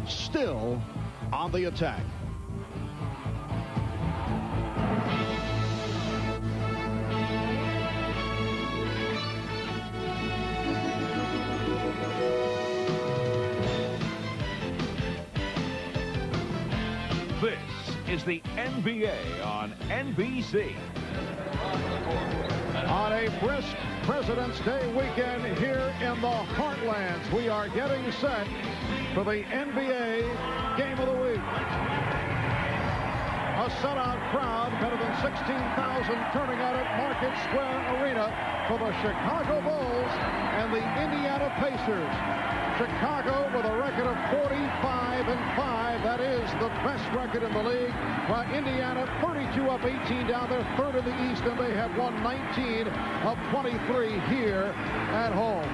still on the attack. This is the NBA on NBC. On a brisk President's Day weekend here in the Heartlands, we are getting set for the NBA Game of the Week. A sellout crowd, better than 16,000 turning out at Market Square Arena for the Chicago Bulls and the Indiana Pacers. Chicago with a record of 45-5. That is the best record in the league. While Indiana 32 up, 18 down. They're third in the East, and they have won 19 of 23 here at home.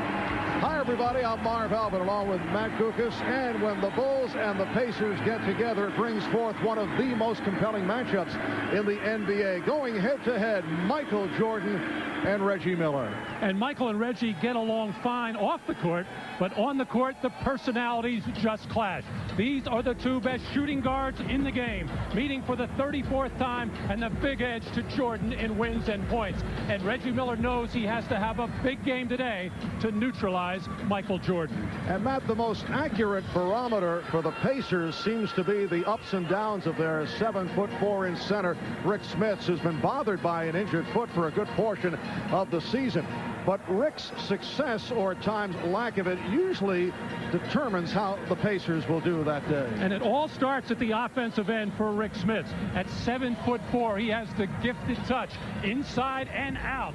Hi, everybody. I'm Marv Albert along with Matt Gukas. And when the Bulls and the Pacers get together, it brings forth one of the most compelling matchups in the NBA. Going head-to-head, Michael Jordan and Reggie Miller. And Michael and Reggie get along fine off the court, but on the court, the personalities just clash. These are the two best shooting guards in the game, meeting for the 34th time, and the big edge to Jordan in wins and points. And Reggie Miller knows he has to have a big game today to neutralize Michael Jordan. And Matt, the most accurate barometer for the Pacers seems to be the ups and downs of their 7'4" center, Rick Smits, who's been bothered by an injured foot for a good portion of the season. But Rick's success, or at times lack of it, usually determines how the Pacers will do that day. And it all starts at the offensive end for Rick Smits. At 7'4", he has the gifted touch inside and out.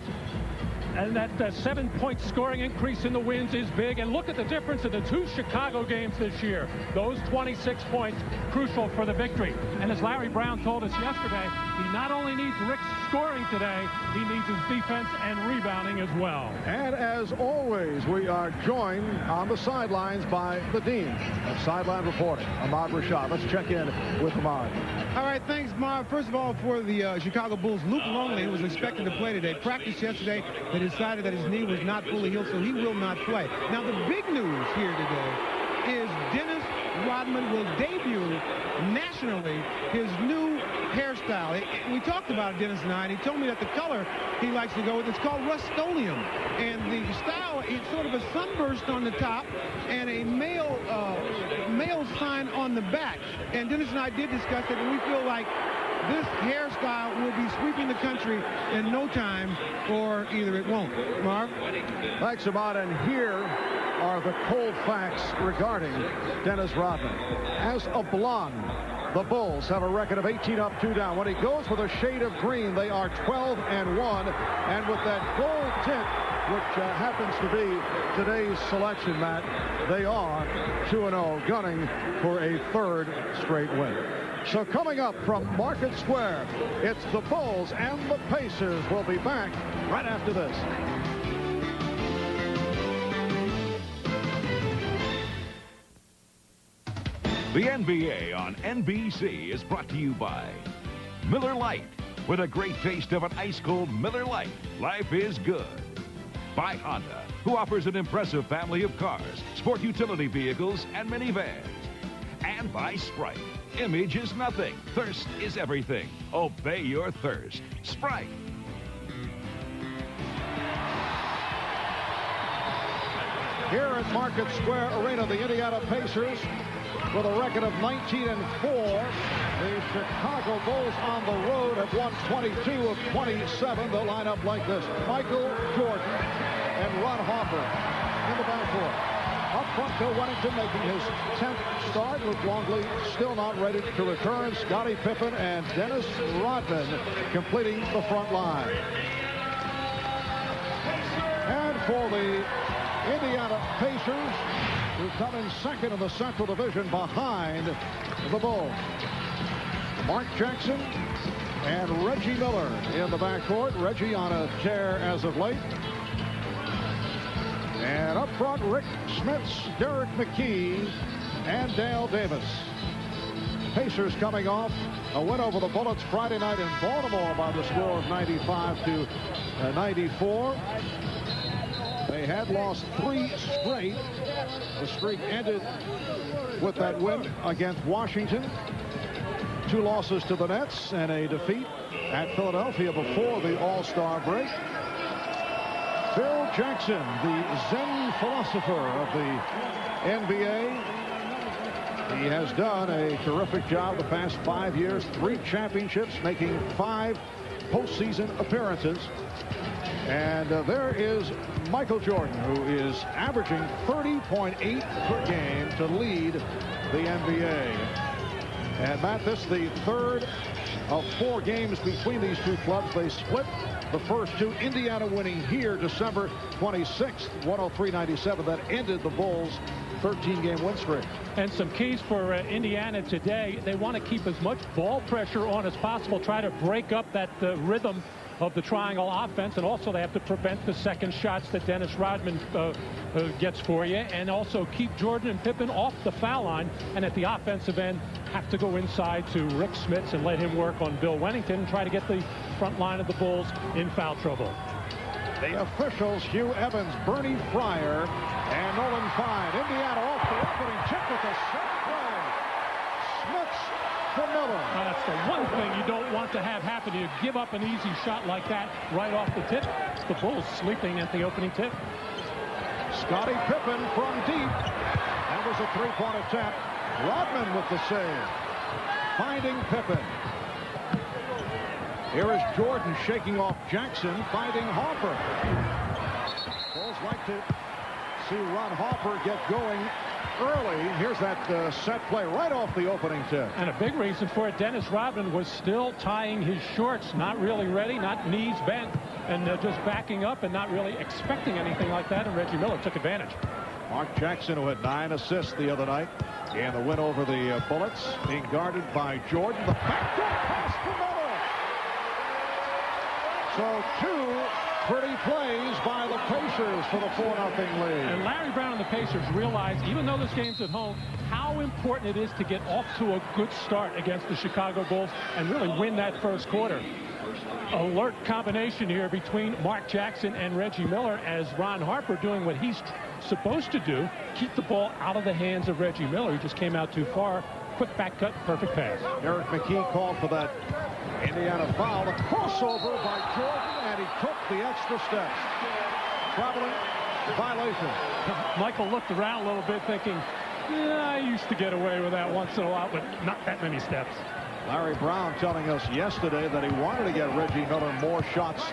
And that 7-point scoring increase in the wins is big. And look at the difference in the two Chicago games this year. Those 26 points, crucial for the victory. And as Larry Brown told us yesterday, he not only needs Rick's scoring today, he needs his defense and rebounding as well. And as always, we are joined on the sidelines by the Dean of Sideline Reporting, Ahmad Rashad. Let's check in with Ahmad. All right, thanks, Marv. First of all, for the Chicago Bulls, Luke Longley was expected to play today. Practiced yesterday. They decided that his knee was not fully healed, so he will not play. Now, the big news here today is Dennis Rodman will debut nationally his new hairstyle. We talked about it, Dennis and I, and he told me that the color he likes to go with, it's called Rust-Oleum. And the style, it's sort of a sunburst on the top and a male sign on the back. And Dennis and I did discuss it, and we feel like this hairstyle will be sweeping the country in no time, or either it won't. Marv? Thanks, Ahmad. And here are the cold facts regarding Dennis Rodman. As a blonde, the Bulls have a record of 18 up, 2 down. When he goes with a shade of green, they are 12-1. And with that gold tint, which happens to be today's selection, Matt, they are 2-0, gunning for a third straight win. So coming up from Market Square, it's the Bulls and the Pacers. We'll be back right after this. The NBA on NBC is brought to you by Miller Lite. With a great taste of an ice-cold Miller Lite, life is good. By Honda, who offers an impressive family of cars, sport utility vehicles, and minivans. And by Sprite. Image is nothing. Thirst is everything. Obey your thirst. Sprite. Here at Market Square Arena, the Indiana Pacers with a record of 19-4. The Chicago Bulls on the road have won 22 of 27. They'll line up like this. Michael Jordan and Ron Harper in the backcourt. Up front, Bill Wennington making his 10th start, with Longley still not ready to return. Scottie Pippen and Dennis Rodman completing the front line. And for the Indiana Pacers, who come in second in the Central Division behind the Bulls, Mark Jackson and Reggie Miller in the backcourt. Reggie on a tear as of late. And up front, Rick Smits, Derek McKee, and Dale Davis. Pacers coming off a win over the Bullets Friday night in Baltimore by the score of 95-94. They had lost 3 straight The streak ended with that win against Washington. 2 losses to the Nets and a defeat at Philadelphia before the All-Star break. Phil Jackson, the Zen philosopher of the NBA. He has done a terrific job the past 5 years. 3 championships, making 5 postseason appearances. And there is Michael Jordan, who is averaging 30.8 per game to lead the NBA. And Matt, this is the 3rd of 4 games between these 2 clubs. They split the first 2. Indiana winning here December 26th, 103-97. That ended the Bulls' 13-game win streak. And some keys for Indiana today. They want to keep as much ball pressure on as possible, try to break up that rhythm of the triangle offense, and also they have to prevent the second shots that Dennis Rodman gets for you, and also keep Jordan and Pippen off the foul line, and at the offensive end have to go inside to Rick Smits and let him work on Bill Wennington and try to get the front line of the Bulls in foul trouble. The officials, Hugh Evans, Bernie Fryer, and Nolan Fine. Indiana off the opening tip with a set play. Smits for Miller. That's the one thing you don't want to have happen. You give up an easy shot like that right off the tip. The Bulls sleeping at the opening tip. Scottie Pippen from deep. That was a 3-point attempt. Rodman with the save. Finding Pippen. Here is Jordan shaking off Jackson, finding Harper. Bulls like to see Ron Harper get going early. Here's that set play right off the opening tip. And a big reason for it, Dennis Rodman was still tying his shorts, not really ready, not knees bent, and just backing up and not really expecting anything like that, and Reggie Miller took advantage. Mark Jackson, who had 9 assists the other night in the win over the Bullets, being guarded by Jordan. The backdoor pass for Miller. So 2 pretty plays by the Pacers for the 4-0 lead. And Larry Brown and the Pacers realize, even though this game's at home, how important it is to get off to a good start against the Chicago Bulls and really win that first quarter. Alert combination here between Mark Jackson and Reggie Miller, as Ron Harper doing what he's supposed to do, keep the ball out of the hands of Reggie Miller. He just came out too far. Quick back cut, perfect pass. Eric McKee called for that Indiana foul. The crossover by Jordan, and he took the extra steps. Traveling violation. Michael looked around a little bit thinking, yeah, I used to get away with that once in a while, but not that many steps. Larry Brown telling us yesterday that he wanted to get Reggie Miller more shots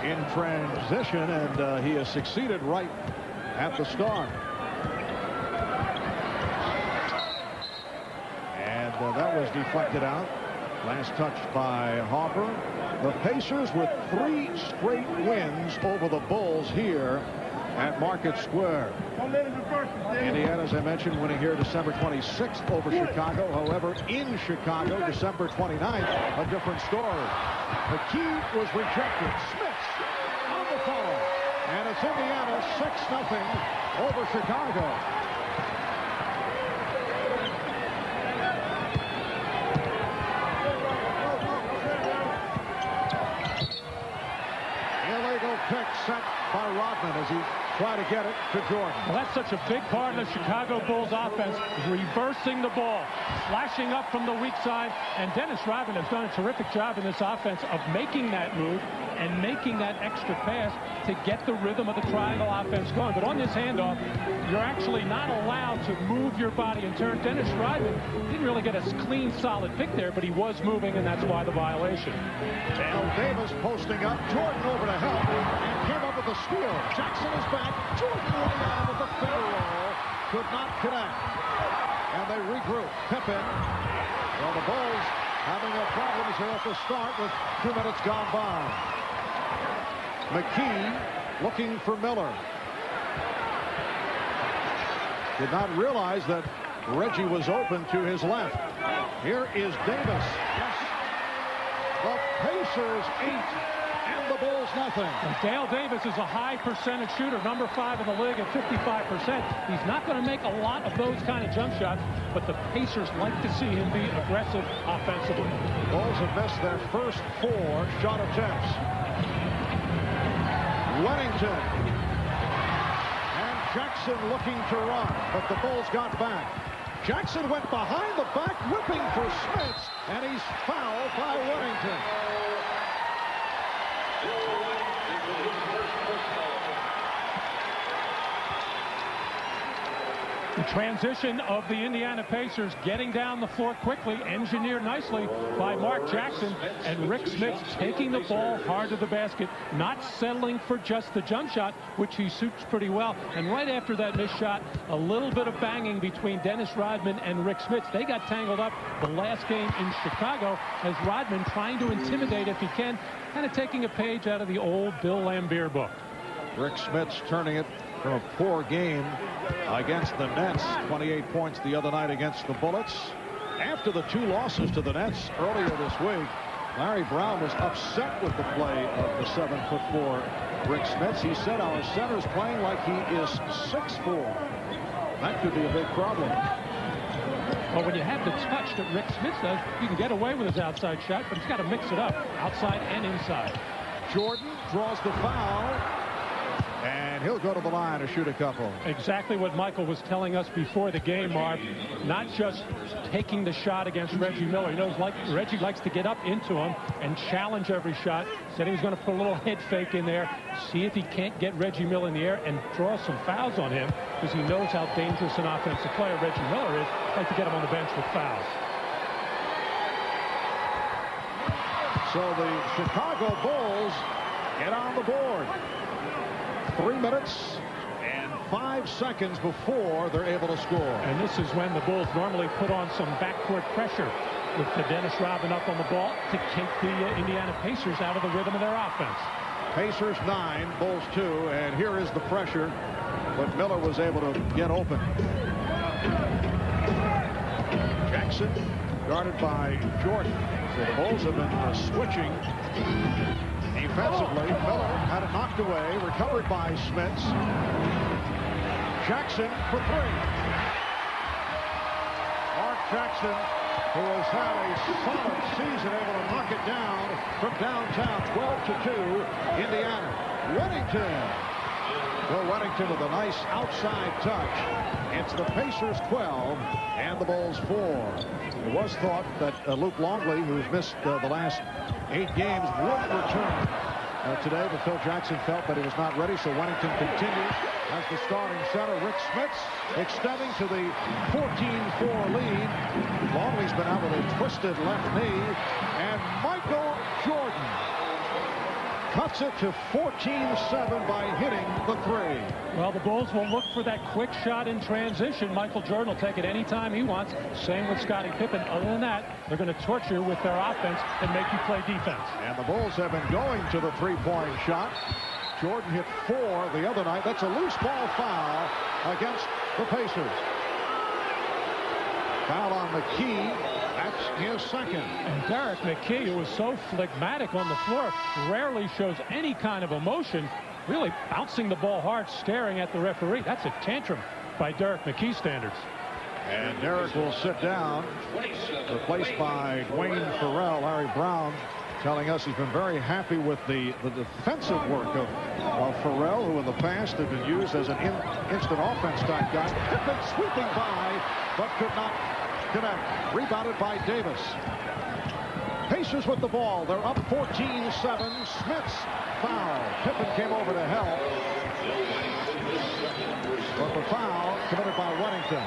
in transition, and he has succeeded right at the start. And that was deflected out. Last touch by Harper. The Pacers with 3 straight wins over the Bulls here at Market Square. Indiana, as I mentioned, winning here December 26th over Chicago. However, in Chicago, December 29th, a different story. The key was rejected. Smits on the follow. And it's Indiana 6-0 over Chicago. Illegal pick set by Rodman as he tried to get it to Jordan. Well, that's such a big part of the Chicago Bulls offense, reversing the ball, slashing up from the weak side, and Dennis Rodman has done a terrific job in this offense of making that move and making that extra pass to get the rhythm of the triangle offense going. But on this handoff, you're actually not allowed to move your body and turn. Dennis Rodman didn't really get a clean, solid pick there, but he was moving, and that's why the violation. Dale Davis posting up. Jordan over to help, and came up with a steal. Jackson is back. Jordan running on with the finger roll. Could not connect. And they regroup. Pippen. Well, the Bulls having their problems here at the start with 2 minutes gone by. McKee looking for Miller. Did not realize that Reggie was open to his left. Here is Davis. Yes. The Pacers 8 and the Bulls nothing. Dale Davis is a high percentage shooter, number 5 in the league at 55%. He's not going to make a lot of those kind of jump shots, but the Pacers like to see him be aggressive offensively. Bulls have missed their first 4 shot attempts. Wennington. And Jackson looking to run, but the Bulls got back. Jackson went behind the back, whipping for Smits, and he's fouled by Whittington. The transition of the Indiana Pacers getting down the floor quickly, engineered nicely by Mark Jackson, and Rick Smits taking the ball hard to the basket, not settling for just the jump shot, which he suits pretty well. And right after that missed shot, a little bit of banging between Dennis Rodman and Rick Smits. They got tangled up the last game in Chicago as Rodman trying to intimidate if he can, kind of taking a page out of the old Bill Laimbeer book. Rick Smits turning it from a poor game against the Nets. 28 points the other night against the Bullets. After the 2 losses to the Nets earlier this week, Larry Brown was upset with the play of the 7'4" Rick Smits. He said our center's playing like he is 6'4". That could be a big problem. Well, when you have the touch that Rick Smits does, you can get away with his outside shot, but he's got to mix it up, outside and inside. Jordan draws the foul, and he'll go to the line to shoot a couple. Exactly what Michael was telling us before the game, Marv. Not just taking the shot against Reggie Miller. He knows Reggie likes to get up into him and challenge every shot. Said he was going to put a little head fake in there, see if he can't get Reggie Miller in the air and draw some fouls on him, because he knows how dangerous an offensive player Reggie Miller is. Like to get him on the bench with fouls. So the Chicago Bulls get on the board. 3 minutes and 5 seconds before they're able to score. And this is when the Bulls normally put on some backcourt pressure with the Dennis Rodman up on the ball to take the Indiana Pacers out of the rhythm of their offense. Pacers 9, Bulls 2, and here is the pressure, but Miller was able to get open. Jackson guarded by Jordan. So the Bulls have been switching defensively. Miller had it knocked away, recovered by Smits. Jackson for 3. Mark Jackson, who has had a solid season, able to knock it down from downtown. 12-2, Indiana. Whittington. Bill Whittington with a nice outside touch. It's the Pacers 12 and the Bulls 4. It was thought that Luke Longley, who's missed the last 8 games, would return today, but Phil Jackson felt that he was not ready, so Whittington continues as the starting center. Rick Smits extending to the 14-4 lead. Longley's been out with a twisted left knee, and Michael Jordan cuts it to 14-7 by hitting the 3. Well, the Bulls will look for that quick shot in transition. Michael Jordan will take it anytime he wants. Same with Scottie Pippen. Other than that, they're going to torture with their offense and make you play defense. And the Bulls have been going to the 3-point shot. Jordan hit 4 the other night. That's a loose ball foul against the Pacers. Foul on McKee. That's his second. And Derek McKee, who was so phlegmatic on the floor, rarely shows any kind of emotion, really bouncing the ball hard, staring at the referee. That's a tantrum by Derek McKee standards. And Derek will sit down, replaced by Dwayne Farrell. Larry Brown telling us he's been very happy with the defensive work of Farrell, who in the past had been used as an instant offense type guy. Pippen sweeping by, but could not connect. Rebounded by Davis. Pacers with the ball. They're up 14-7. Smits foul. Pippen came over to help. But the foul committed by Whittington.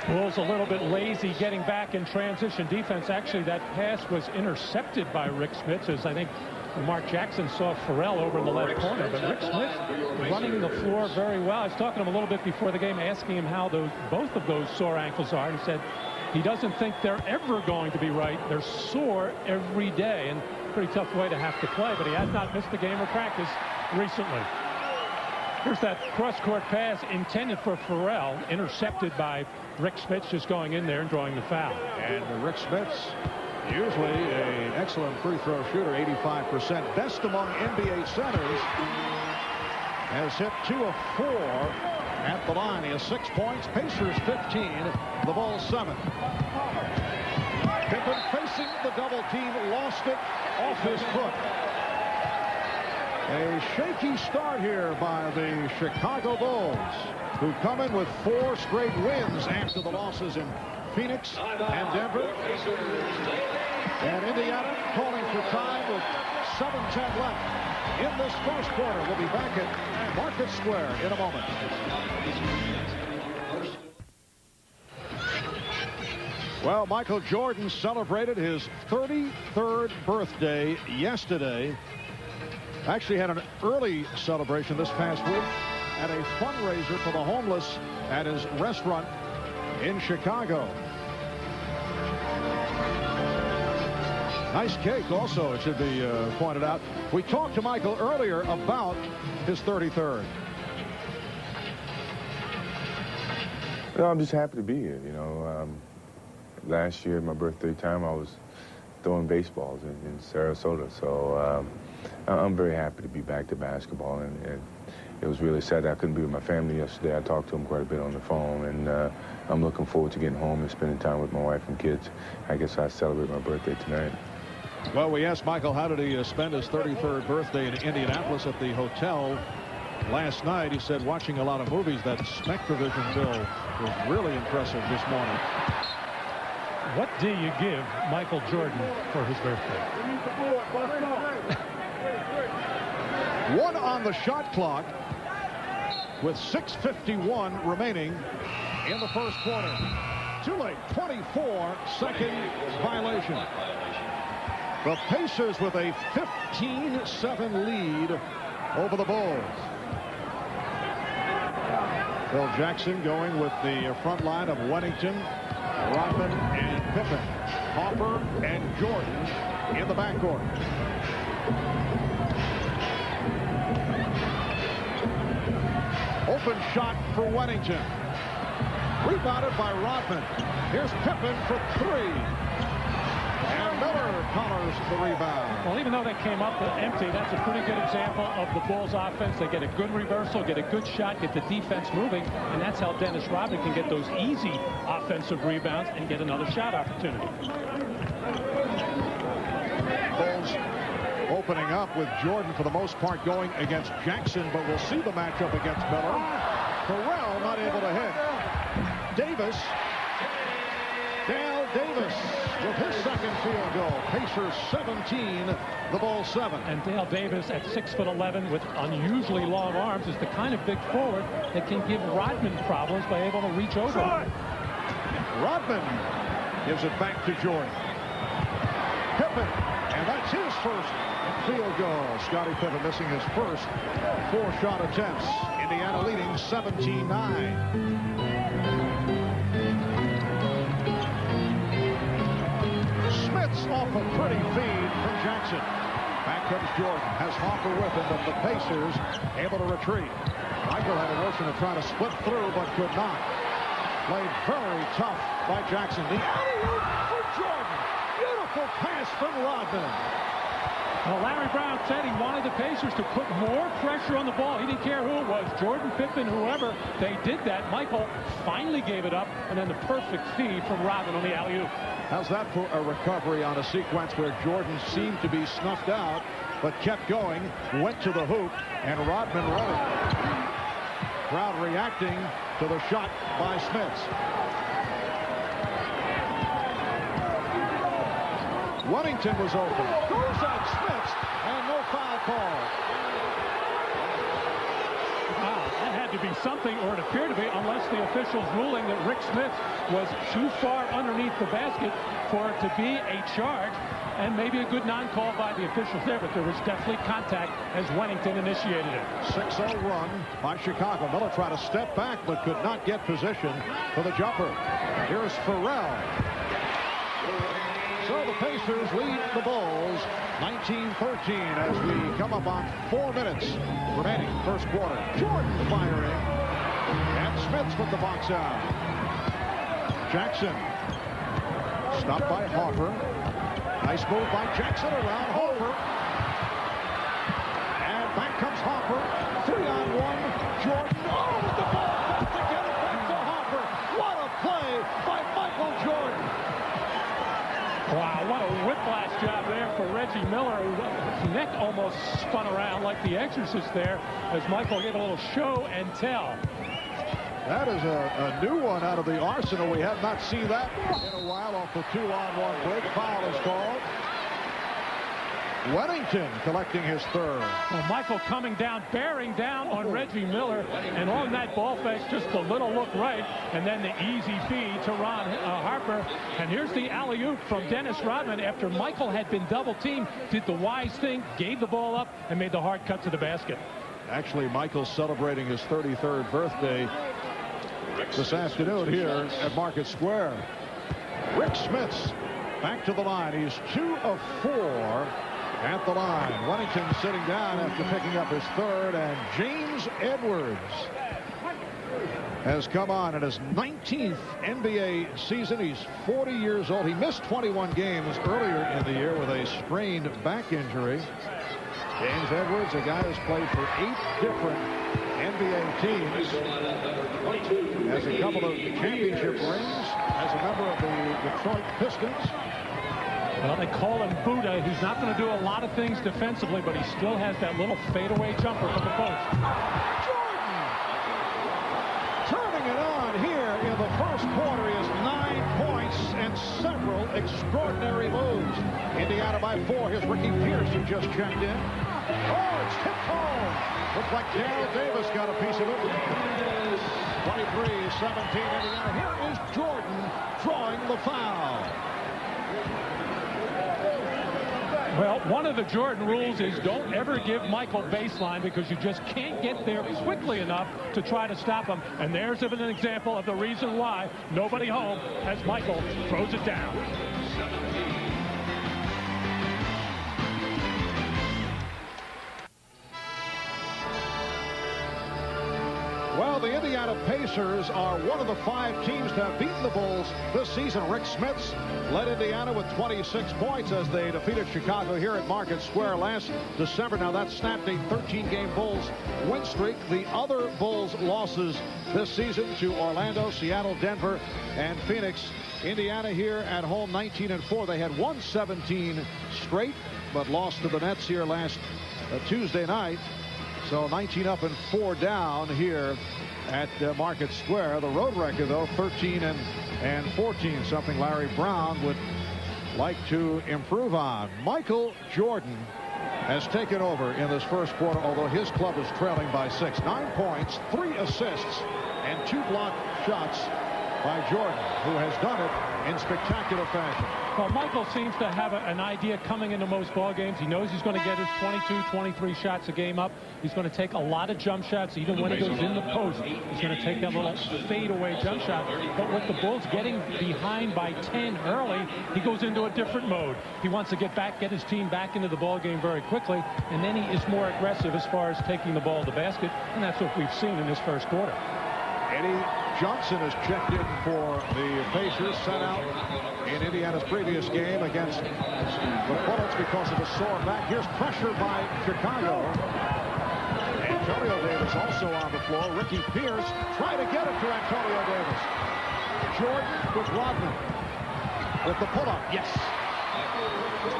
Bulls a little bit lazy getting back in transition defense. Actually, that pass was intercepted by Rick Smits, as I think Mark Jackson saw Farrell over in the left corner. But Rick Smits running the floor very well. I was talking to him a little bit before the game, asking him how both of those sore ankles are. And he said he doesn't think they're ever going to be right. They're sore every day, and pretty tough way to have to play. But he has not missed a game of practice recently. Here's that cross-court pass intended for Farrell, intercepted by Rick Smits, just going in there and drawing the foul. And Rick Smits, usually an excellent free throw shooter, 85%, best among NBA centers, has hit 2 of 4 at the line. He has 6 points. Pacers 15, the Bulls 7. Pippen facing the double team, lost it off his foot. A shaky start here by the Chicago Bulls, who come in with 4 straight wins after the losses in Phoenix and Denver. And Indiana calling for time with 7:10 left in this first quarter. We'll be back at Market Square in a moment. Well, Michael Jordan celebrated his 33rd birthday yesterday. Actually had an early celebration this past week at a fundraiser for the homeless at his restaurant in Chicago. Nice cake also, it should be pointed out. We talked to Michael earlier about his 33rd. No, I'm just happy to be here. You know, last year, my birthday time, I was throwing baseballs in Sarasota. So I'm very happy to be back to basketball. And it was really sad that I couldn't be with my family yesterday. I talked to them quite a bit on the phone. And I'm looking forward to getting home and spending time with my wife and kids. I guess I celebrate my birthday tonight. Well, we asked Michael how did he spend his 33rd birthday in Indianapolis at the hotel last night. He said watching a lot of movies. That SpectraVision bill was really impressive this morning. What do you give Michael Jordan for his birthday? 1 on the shot clock with 6:51 remaining in the first quarter. Too late. 24-second violation. The Pacers with a 15-7 lead over the Bulls. Phil Jackson going with the front line of Wennington, Rodman, and Pippen. Hopper and Jordan in the backcourt. Open shot for Wennington. Rebounded by Rodman. Here's Pippen for 3. And Miller collars the rebound. Well, even though they came up empty, that's a pretty good example of the Bulls offense. They get a good reversal, get a good shot, get the defense moving, and that's how Dennis Rodman can get those easy offensive rebounds and get another shot opportunity. Bulls opening up with Jordan for the most part going against Jackson, but we'll see the matchup against Miller. Farrell not able to hit. Davis. Dale Davis with his second field goal. Pacers 17, the Bulls 7. And Dale Davis at 6'11" with unusually long arms is the kind of big forward that can give Rodman problems by able to reach over. Rodman gives it back to Jordan. Pippen, and that's his first field goal. Scottie Pippen missing his first 4 shot attempts. Indiana leading 17-9. Off a pretty feed from Jackson. Back comes Jordan. Has Hopper with him, but the Pacers able to retreat. Michael had a notion to try to split through, but could not. Played very tough by Jackson. The alley-oop for Jordan. Beautiful pass from Rodman. Well, Larry Brown said he wanted the Pacers to put more pressure on the ball. He didn't care who it was, Jordan, Pippen, whoever. They did that. Michael finally gave it up, and then the perfect feed from Rodman on the alley-oop. How's that for a recovery on a sequence where Jordan seemed to be snuffed out, but kept going, went to the hoop, and Rodman running. Crowd reacting to the shot by Smits. Wennington was open. Goes at Smits, and no foul call. Wow, that had to be something, or it appeared to be, unless the officials ruling that Rick Smits was too far underneath the basket for it to be a charge, and maybe a good non-call by the officials there, but there was definitely contact as Wennington initiated it. 6-0 run by Chicago. Miller tried to step back, but could not get position for the jumper. Here's Farrell. So the Pacers lead the Bulls 19-13 as we come up on 4 minutes remaining first quarter. Jordan firing, and Smits with the box out. Jackson stopped by Hopper. Nice move by Jackson around Hopper. And back comes Hopper. 3-on-1. Jordan. Oh, with the ball. To get it back to Hopper. What a play by Michael Jordan. Wow, what a whiplash job there for Reggie Miller. His neck almost spun around like The Exorcist there as Michael gave a little show and tell. That is a new one out of the arsenal. We have not seen that in a while off the 2-on-1 break. Foul is called. Weddington collecting his third. Well, Michael coming down, bearing down on Reggie Miller, and on that ball fake, just a little look right, and then the easy feed to Ron Harper. And here's the alley-oop from Dennis Rodman after Michael had been double-teamed, did the wise thing, gave the ball up, and made the hard cut to the basket. Actually, Michael's celebrating his 33rd birthday this afternoon here at Market Square. Rick Smits back to the line. He's 2 of 4 at the line. Weddington sitting down after picking up his third, and James Edwards has come on in his 19th NBA season. He's 40 years old. He missed 21 games earlier in the year with a sprained back injury. James Edwards, a guy who's played for 8 different NBA teams, has a couple of championship rings as a member of the Detroit Pistons. Well, they call him Buddha. He's not going to do a lot of things defensively, but he still has that little fadeaway jumper from the post. Jordan turning it on here in the first quarter. He has 9 points and several extraordinary moves. Indiana by 4. Here's Ricky Pierce, who just checked in. Oh, it's tipped home. Looks like Daryl Davis got a piece of it. 23-17 Indiana. Here is Jordan drawing the foul. Well, one of the Jordan rules is don't ever give Michael baseline because you just can't get there quickly enough to try to stop him. And there's an example of the reason why nobody home as Michael throws it down. Well, the Indiana Pacers are one of the 5 teams to have beaten the Bulls this season. Rick Smits led Indiana with 26 points as they defeated Chicago here at Market Square last December. Now that snapped a 13-game Bulls win streak. The other Bulls losses this season to Orlando, Seattle, Denver, and Phoenix. Indiana here at home 19-4. They had won 17 straight, but lost to the Nets here last Tuesday night. So 19 up and 4 down here at Market Square. The road record, though, 13-14, something Larry Brown would like to improve on. Michael Jordan has taken over in this first quarter, although his club is trailing by 6. 9 points, 3 assists, and 2 blocked shots by Jordan, who has done it in spectacular fashion. Well, Michael seems to have an idea coming into most ball games. He knows he's going to get his 22, 23 shots a game up. He's going to take a lot of jump shots, even when he goes in the post. He's going to take that little fadeaway jump shot. But with the Bulls getting behind by 10 early, he goes into a different mode. He wants to get his team back into the ball game very quickly, and then he is more aggressive as far as taking the ball to the basket, and that's what we've seen in this first quarter. Eddie Johnson has checked in for the Pacers, sent out in Indiana's previous game against the Bullets because of a sore back. Here's pressure by Chicago. Antonio Davis also on the floor. Ricky Pierce trying to get it to Antonio Davis. Jordan with Rodman with the pull-up. Yes.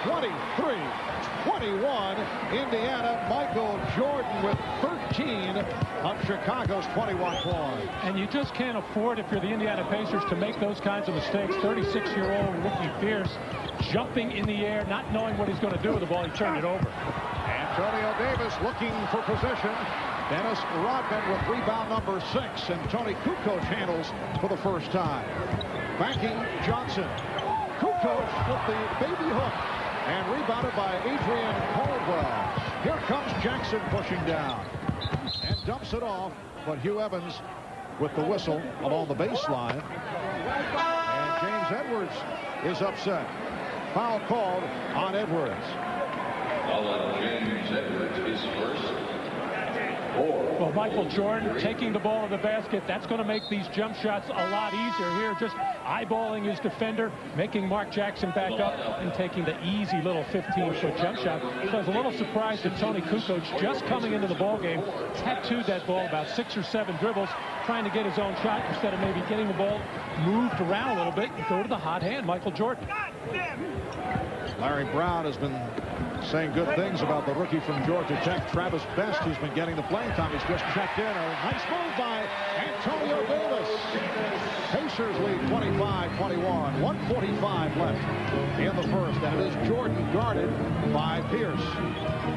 23-21 Indiana. Michael Jordan with 13 of Chicago's 21 points. And you just can't afford, if you're the Indiana Pacers, to make those kinds of mistakes. 36-year-old Ricky Pierce jumping in the air, not knowing what he's going to do with the ball. He turned it over. Antonio Davis looking for possession. Dennis Rodman with rebound number 6, and Tony Kukoc handles for the first time. Backing Johnson. Kukoc with the baby hook and rebounded by Adrian Caldwell. Here comes Jackson pushing down and dumps it off, but Hugh Evans with the whistle along the baseline. And James Edwards is upset. Foul called on Edwards. Foul on James Edwards is first. Well, Michael Jordan taking the ball to the basket, that's going to make these jump shots a lot easier here. Just eyeballing his defender, making Mark Jackson back up, and taking the easy little 15-foot jump shot. So I was a little surprised that Tony Kukoc, just coming into the ball game, tattooed that ball about 6 or 7 dribbles, trying to get his own shot instead of maybe getting the ball moved around a little bit and go to the hot hand, Michael Jordan. Larry Brown has been saying good things about the rookie from Georgia Tech, Travis Best, who's been getting the playing time. He's just checked in. A nice move by Antonio Davis. Pacers lead 25-21. 1:45 left in the first, and it is Jordan guarded by Pierce.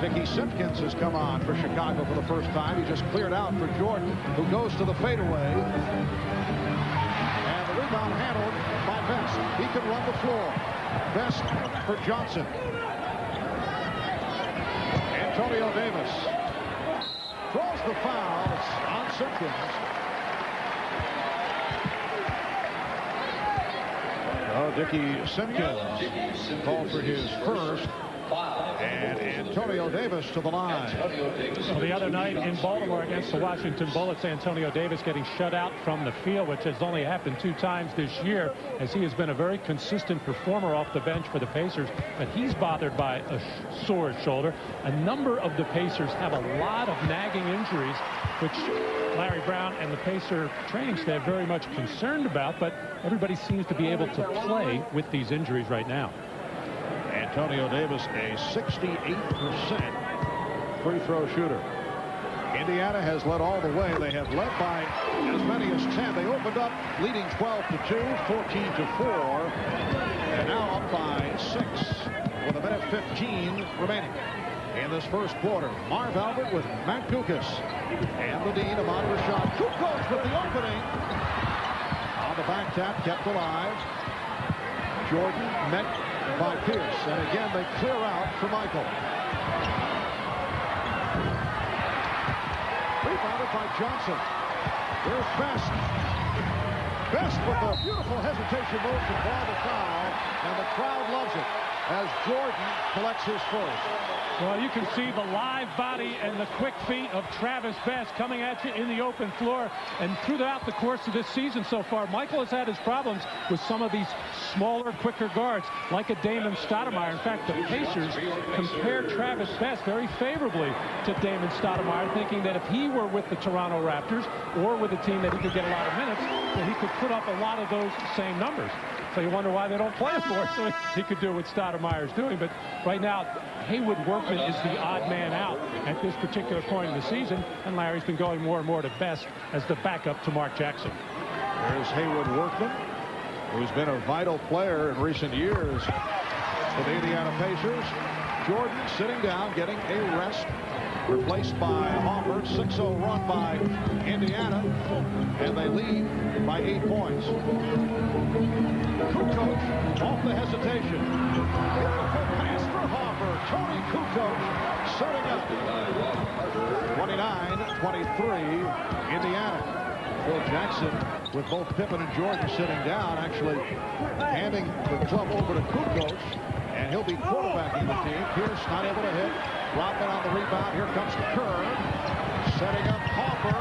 Dickie Simpkins has come on for Chicago for the first time. He just cleared out for Jordan, who goes to the fadeaway. And the rebound handled by Best. He can run the floor. Best for Johnson. Antonio Davis draws the foul. It's on Simpkins. Dickie Simpkins called for his first. And Antonio Davis to the line. Well, the other night in Baltimore against the Washington Bullets, Antonio Davis getting shut out from the field, which has only happened 2 times this year, as he has been a very consistent performer off the bench for the Pacers. But he's bothered by a sore shoulder. A number of the Pacers have a lot of nagging injuries, which Larry Brown and the Pacer training staff very much concerned about, but everybody seems to be able to play with these injuries right now. Antonio Davis, a 68% free throw shooter. Indiana has led all the way. They have led by as many as 10. They opened up leading 12-2, 14-4, and now up by 6 with 1:15 remaining in this first quarter. Marv Albert with Matt Kukas and the Dean, Ahmad Rashad. Kukoc with the opening. On the back tap, kept alive. Jordan met by Pierce, and again they clear out for Michael. Rebounded by Johnson. Here's Best. Best with a beautiful hesitation move to draw the foul, and the crowd loves it as Jordan collects his first. Well, you can see the live body and the quick feet of Travis Best coming at you in the open floor. And throughout the course of this season so far, Michael has had his problems with some of these smaller, quicker guards, like a Damon Stoudemire. In fact, the Pacers compared Travis Best very favorably to Damon Stoudemire, thinking that if he were with the Toronto Raptors or with a team that he could get a lot of minutes, that he could put up a lot of those same numbers. So you wonder why they don't play him more, so he could do what Stoudemire's doing. But right now, Haywood Workman is the odd man out at this particular point in the season, and Larry's been going more and more to Best as the backup to Mark Jackson. There's Haywood Workman, who's been a vital player in recent years for the Indiana Pacers. Jordan sitting down, getting a rest, replaced by Hoffer. 6-0 run by Indiana, and they lead by 8 points. Kukoc off the hesitation. Beautiful pass for Hoffer. Tony Kukoc setting up. 29-23 Indiana. Phil Jackson with both Pippen and Jordan sitting down, actually handing the club over to Kukoc, and he'll be quarterbacking the team. Pierce not able to hit. Rodman on the rebound. Here comes Kerr. Setting up Hoffer.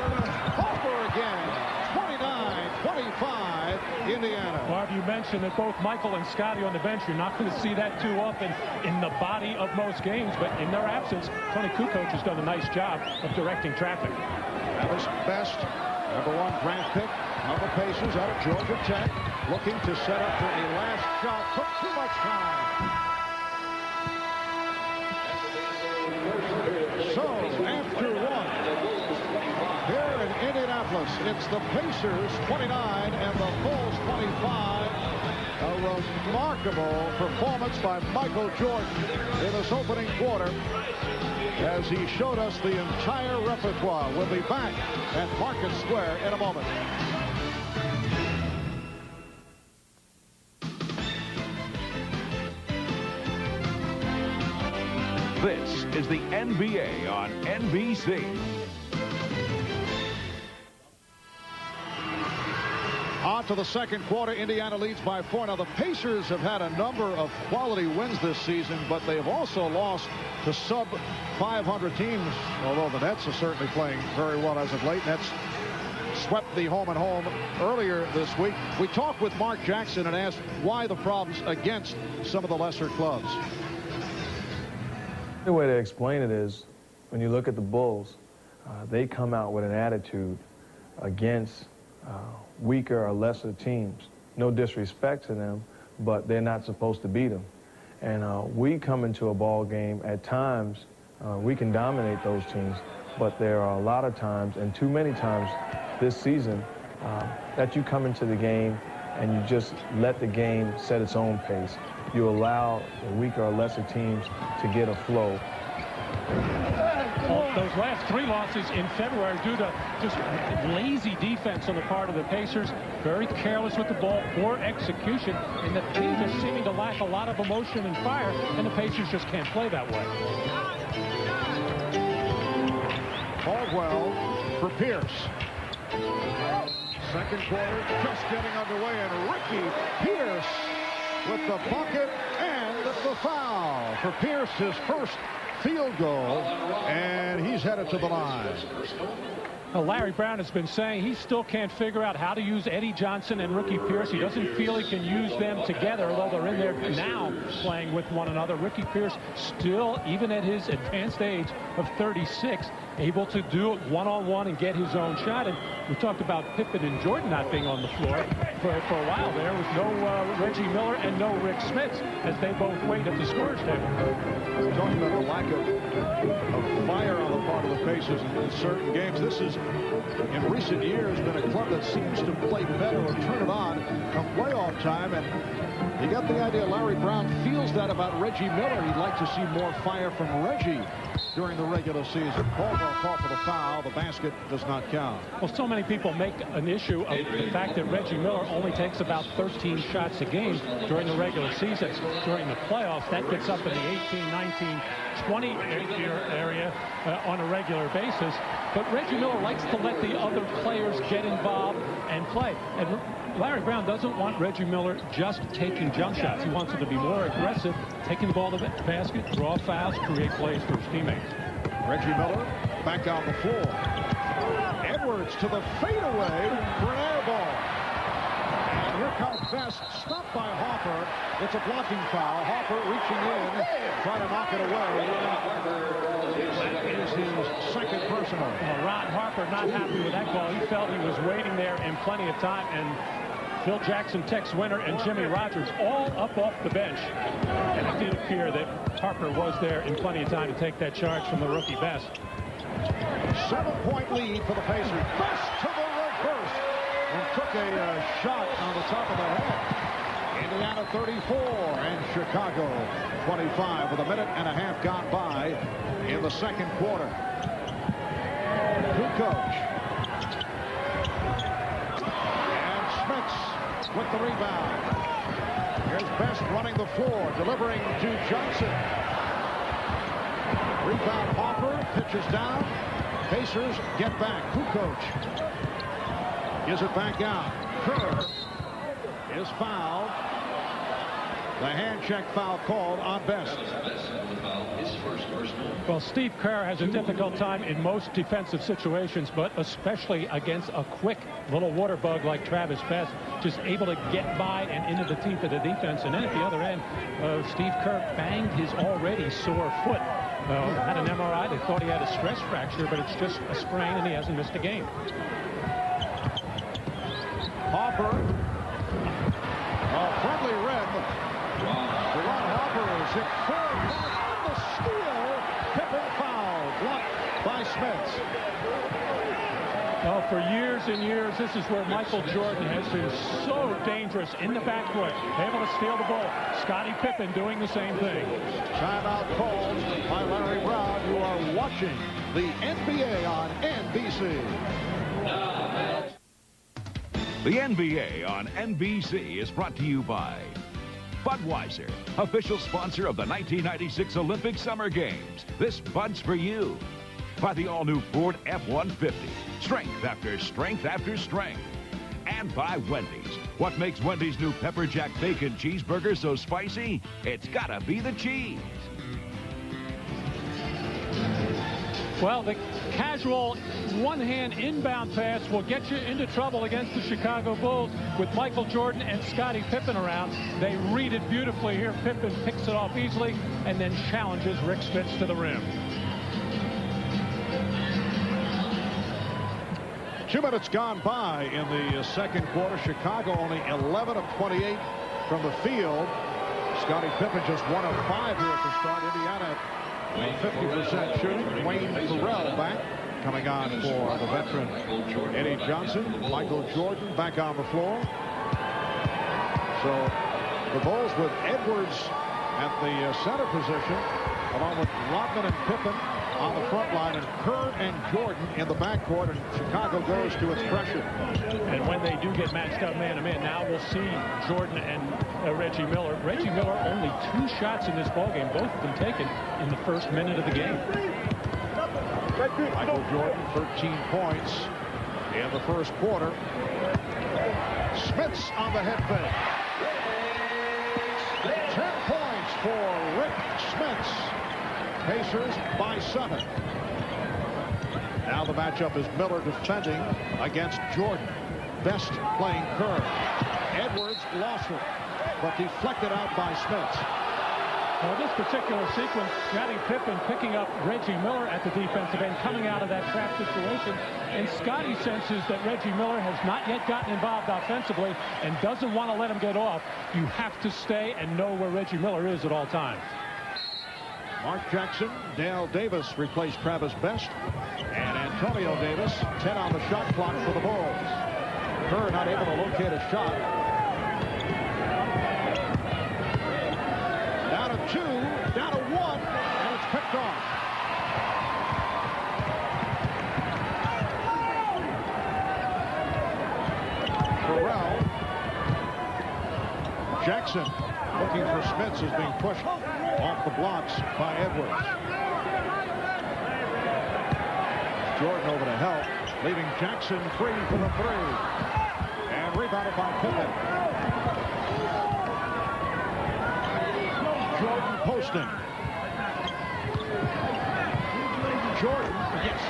Hoffer again. 29-25 Indiana. Barb, you mentioned that both Michael and Scotty on the bench, you're not going to see that too often in the body of most games, but in their absence, Tony Kukoc has done a nice job of directing traffic. Travis Best, #1 draft pick of the Pacers out of Georgia Tech, looking to set up for a last shot. Took too much time. So, after one, here in Indianapolis, it's the Pacers 29 and the Bulls 25. A remarkable performance by Michael Jordan in this opening quarter as he showed us the entire repertoire. We'll be back at Market Square in a moment. This is the NBA on NBC. On to the second quarter. Indiana leads by 4. Now, the Pacers have had a number of quality wins this season, but they've also lost to sub-500 teams, although the Nets are certainly playing very well as of late. Nets swept the home-and-home earlier this week. We talked with Mark Jackson and asked why the problems against some of the lesser clubs. The way to explain it is when you look at the Bulls, they come out with an attitude against weaker or lesser teams. No disrespect to them, but they're not supposed to beat them. And we come into a ball game at times, we can dominate those teams, but there are a lot of times, and too many times this season, that you come into the game and you just let the game set its own pace. You allow the weaker or lesser teams to get a flow. Well, those last 3 losses in February due to just lazy defense on the part of the Pacers, very careless with the ball, poor execution, and the team just seeming to lack a lot of emotion and fire, and the Pacers just can't play that way. Caldwell for Pierce. Second quarter just getting underway, and Ricky Pierce with the bucket and the foul. For Pierce, his first field goal, and he's headed to the line. Well, Larry Brown has been saying he still can't figure out how to use Eddie Johnson and Ricky Pierce. He doesn't feel he can use them together, although they're in there now playing with one another. Ricky Pierce still, even at his advanced age of 36, able to do it one-on-one and get his own shot. And we talked about Pippen and Jordan not being on the floor for a while there with no Reggie Miller and no Rick Smits as they both wait at the scorer's table. Talking about the lack of fire on the part of the Pacers in certain games. This is, in recent years, been a club that seems to play better or turn it on come playoff time. And you got the idea Larry Brown feels that about Reggie Miller. He'd like to see more fire from Reggie during the regular season. Caldwell called for the foul. The basket does not count. Well, so many people make an issue of the fact that Reggie Miller only takes about 13 shots a game during the regular season. During the playoffs, that gets up in the 18, 19, 20 area on a regular basis. But Reggie Miller likes to let the other players get involved and play. And Larry Brown doesn't want Reggie Miller just taking jump shots. He wants him to be more aggressive, taking the ball to the basket, draw fouls, create plays for his teammates. Reggie Miller back on the floor. Edwards to the fadeaway for an air ball. And here comes Best, stopped by Hopper. It's a blocking foul. Hopper reaching in, trying to knock it away. That is his second personal. Well, Ron Harper not happy with that call. He felt he was waiting there in plenty of time, and Phil Jackson, Tex Winter, and Jimmy Rogers all up off the bench. And it did appear that Harper was there in plenty of time to take that charge from the rookie Best. 7-point lead for the Pacers. Best to the reverse and took a shot on the top of the head. Indiana 34 and Chicago 25 with a minute and a half gone by in the second quarter. Kukoc. And Smits with the rebound. Here's Best running the floor, delivering to Johnson. Rebound Hopper, pitches down. Pacers get back. Kukoc gives it back out. Kerr is fouled. The hand check foul called on Best. Well, Steve Kerr has a difficult time in most defensive situations, but especially against a quick little water bug like Travis Best, just able to get by and into the teeth of the defense. And then at the other end, Steve Kerr banged his already sore foot. Had an MRI. They thought he had a stress fracture, but it's just a sprain, and he hasn't missed a game. Hopper. A friendly red. Ron Hopper is hit full on the steal. Pippen foul. Blocked by Smits. Oh, for years and years, this is where Michael Jordan has been so dangerous in the backcourt, able to steal the ball. Scottie Pippen doing the same thing. Timeout called by Larry Brown. You are watching the NBA on NBC. The NBA on NBC is brought to you by Budweiser, official sponsor of the 1996 Olympic Summer Games. This Bud's for you. By the all-new Ford F-150. Strength after strength after strength. And by Wendy's. What makes Wendy's new Pepper Jack Bacon Cheeseburger so spicy? It's gotta be the cheese. Well, the casual one-hand inbound pass will get you into trouble against the Chicago Bulls with Michael Jordan and Scottie Pippen around. They read it beautifully here. Pippen picks it off easily and then challenges Rick Smits to the rim. 2 minutes gone by in the second quarter. Chicago only 11 of 28 from the field. Scottie Pippen just 1 of 5 here at the start. Indiana 50% shooting. Wayne Ferrell back, coming on for the veteran Eddie Johnson. Michael Jordan back on the floor. So the Bulls with Edwards at the center position, along with Rodman and Pippen on the front line, and Kerr and Jordan in the backcourt, and Chicago goes to its pressure. And when they do get matched up man-to-man, now we'll see Jordan and Reggie Miller. Reggie Miller only 2 shots in this ballgame, both of them taken in the first minute of the game. Michael Jordan, 13 points in the first quarter. Smits on the head fake. 10 points for Rick Smits. Pacers by 7. Now the matchup is Miller defending against Jordan. Best playing Kerr. Edwards lost it, but deflected out by Smits. Well, this particular sequence, Scottie Pippen picking up Reggie Miller at the defensive end, coming out of that trap situation, and Scottie senses that Reggie Miller has not yet gotten involved offensively and doesn't want to let him get off. You have to stay and know where Reggie Miller is at all times. Mark Jackson, Dale Davis replaced Travis Best, and Antonio Davis 10 on the shot clock for the Bulls. Kerr not able to locate a shot. Down to 2, down to 1, and it's picked off. Ferrell. Jackson looking for Smits, is being pushed off the blocks by Edwards. Jordan over to help, leaving Jackson free for the 3. And rebounded by Pippen. Jordan posting. Jordan, yes.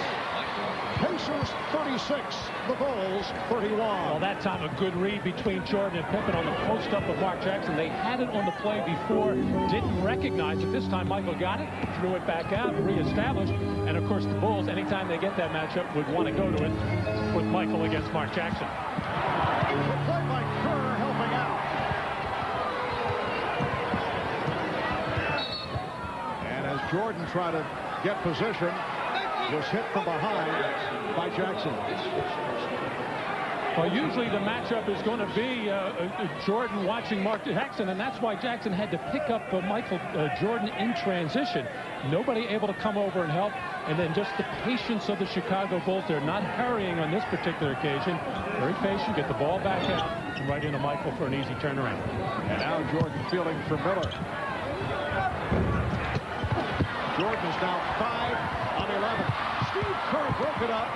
Pacers 36, the Bulls 31. Well, that time a good read between Jordan and Pippen on the post-up of Mark Jackson. They had it on the play before, didn't recognize it. This time Michael got it, threw it back out, reestablished. And, of course, the Bulls, anytime they get that matchup, would want to go to it with Michael against Mark Jackson. The play by Kerr helping out. And as Jordan tried to get position, was hit from behind by Jackson. Well, usually the matchup is going to be Jordan watching Mark Jackson, and that's why Jackson had to pick up Michael Jordan in transition. Nobody able to come over and help, and then just the patience of the Chicago Bulls. They're not hurrying on this particular occasion. Very patient, get the ball back out, and right into Michael for an easy turnaround. And now Jordan fielding for Miller. Jordan is now 5 on 11. Steve Kerr broke it up.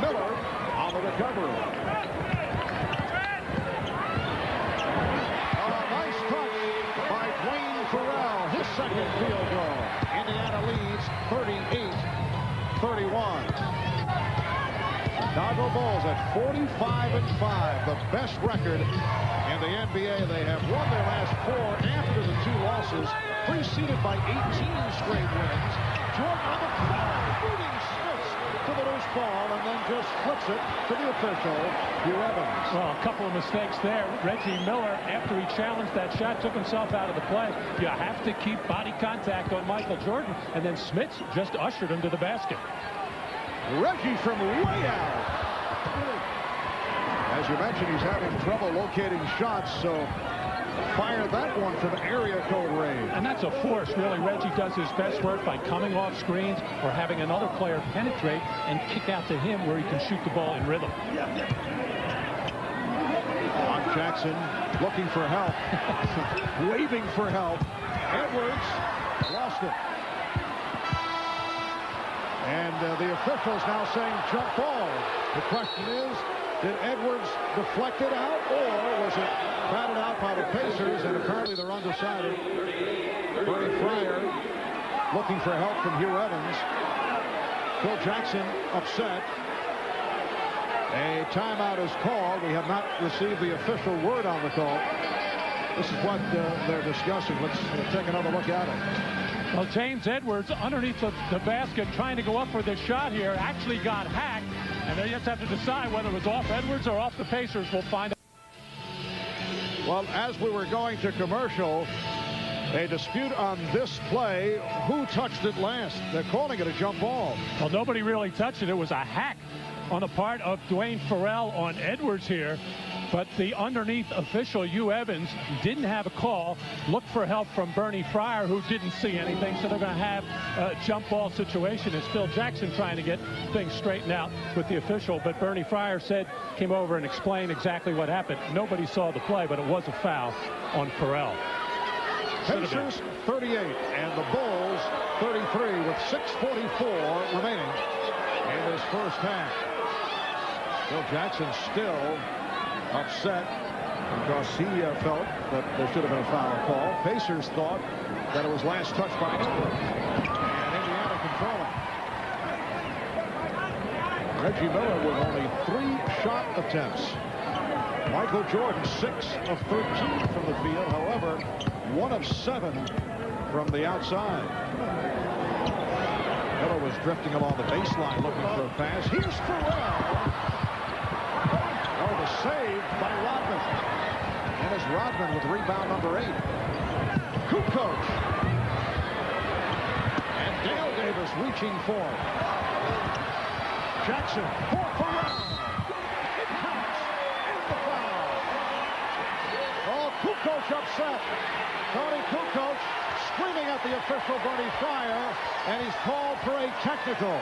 Miller on the recovery. Nice touch by Wayne Ferrell. His second field goal. Indiana leads 38-31. Chicago Bulls at 45-5, the best record in the NBA. They have won their last 4 after the 2 losses, preceded by 18 straight wins. Jordan on the foul, beating Smits to the loose ball, and then just flips it to the official, Hugh Evans. Well, a couple of mistakes there. Reggie Miller, after he challenged that shot, took himself out of the play. You have to keep body contact on Michael Jordan, and then Smits just ushered him to the basket. Reggie from way out. As you mentioned, he's having trouble locating shots, so fire that one from area code range. And that's a force, really. Reggie does his best work by coming off screens or having another player penetrate and kick out to him where he can shoot the ball in rhythm. Mark Jackson looking for help, waving for help. Edwards lost it. And the officials now saying jump ball. The question is, did Edwards deflect it out, or was it batted out by the Pacers? And apparently they're undecided. Bernie Fryer looking for help from Hugh Evans. Phil Jackson upset. A timeout is called. We have not received the official word on the call. This is what they're discussing. Let's take another look at it. Well, James Edwards underneath the basket trying to go up for this shot here actually got hacked. And they just have to decide whether it was off Edwards or off the Pacers. We'll find out. Well, as we were going to commercial, a dispute on this play. Who touched it last? They're calling it a jump ball. Well, nobody really touched it. It was a hack on the part of Dwayne Farrell on Edwards here. But the underneath official, Hugh Evans, didn't have a call. Looked for help from Bernie Fryer, who didn't see anything. So they're going to have a jump ball situation. It's Phil Jackson trying to get things straightened out with the official. But Bernie Fryer came over and explained exactly what happened. Nobody saw the play, but it was a foul on Farrell. Pacers 38 and the Bulls 33 with 6:44 remaining in this first half. Phil Jackson still upset because he felt that there should have been a foul call. Pacers thought that it was last touched by Edwards. And Indiana controlling. Reggie Miller with only 3 shot attempts. Michael Jordan 6 of 13 from the field. However, 1 of 7 from the outside. Miller was drifting along the baseline looking for a pass. Here's Farrell. Oh, the save by Rodman. And it's Rodman with rebound number 8. Kukoc. And Dale Davis reaching for it. Jackson for Farrell. It counts. And the foul. Oh, Kukoc upset. Tony Kukoc screaming at the official, Bernie Fryer, and he's called for a technical.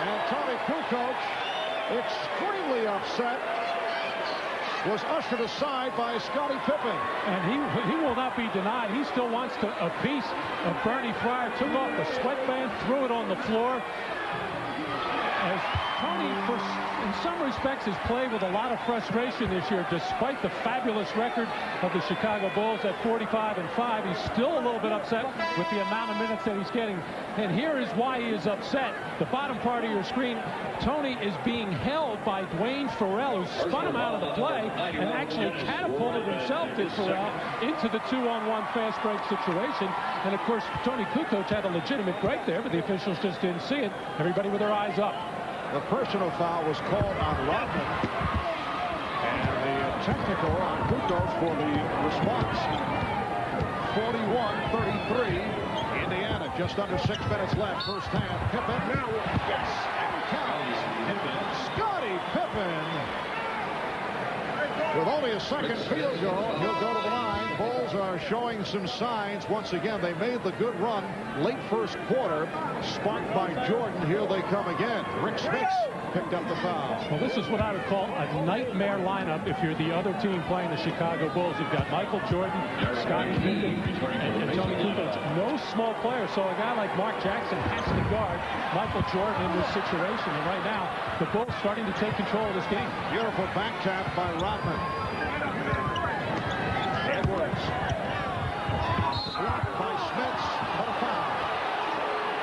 And Tony Kukoc, extremely upset, was ushered aside by Scottie Pippen. And he will not be denied. He still wants a piece of Bernie Fryer. Took off the sweatband, threw it on the floor. As Tony, in some respects, has played with a lot of frustration this year, despite the fabulous record of the Chicago Bulls at 45-5. He's still a little bit upset with the amount of minutes that he's getting. And here is why he is upset. The bottom part of your screen, Tony is being held by Dwayne Farrell, who spun him out of the play and actually catapulted himself, did Farrell, into the 2-on-1 fast break situation. And, of course, Tony Kukoc had a legitimate break there, but the officials just didn't see it. Everybody with their eyes up. The personal foul was called on Rodman. And the technical on Kukoc for the response. 41-33. Indiana just under 6 minutes left. First half. Pippen now. Yes. And counts. Scottie Pippen. With only a second field goal, he'll go to the line. Bulls are showing some signs. Once again, they made the good run late first quarter. Sparked by Jordan. Here they come again. Rick Smits picked up the foul. Well, this is what I would call a nightmare lineup if you're the other team playing the Chicago Bulls. You've got Michael Jordan, Scottie Pippen, and Tony Kukoc. No small player, so a guy like Mark Jackson has to guard Michael Jordan in this situation. And right now, the Bulls starting to take control of this game. Beautiful back tap by Rodman. Edwards. Blocked by Smits for a foul.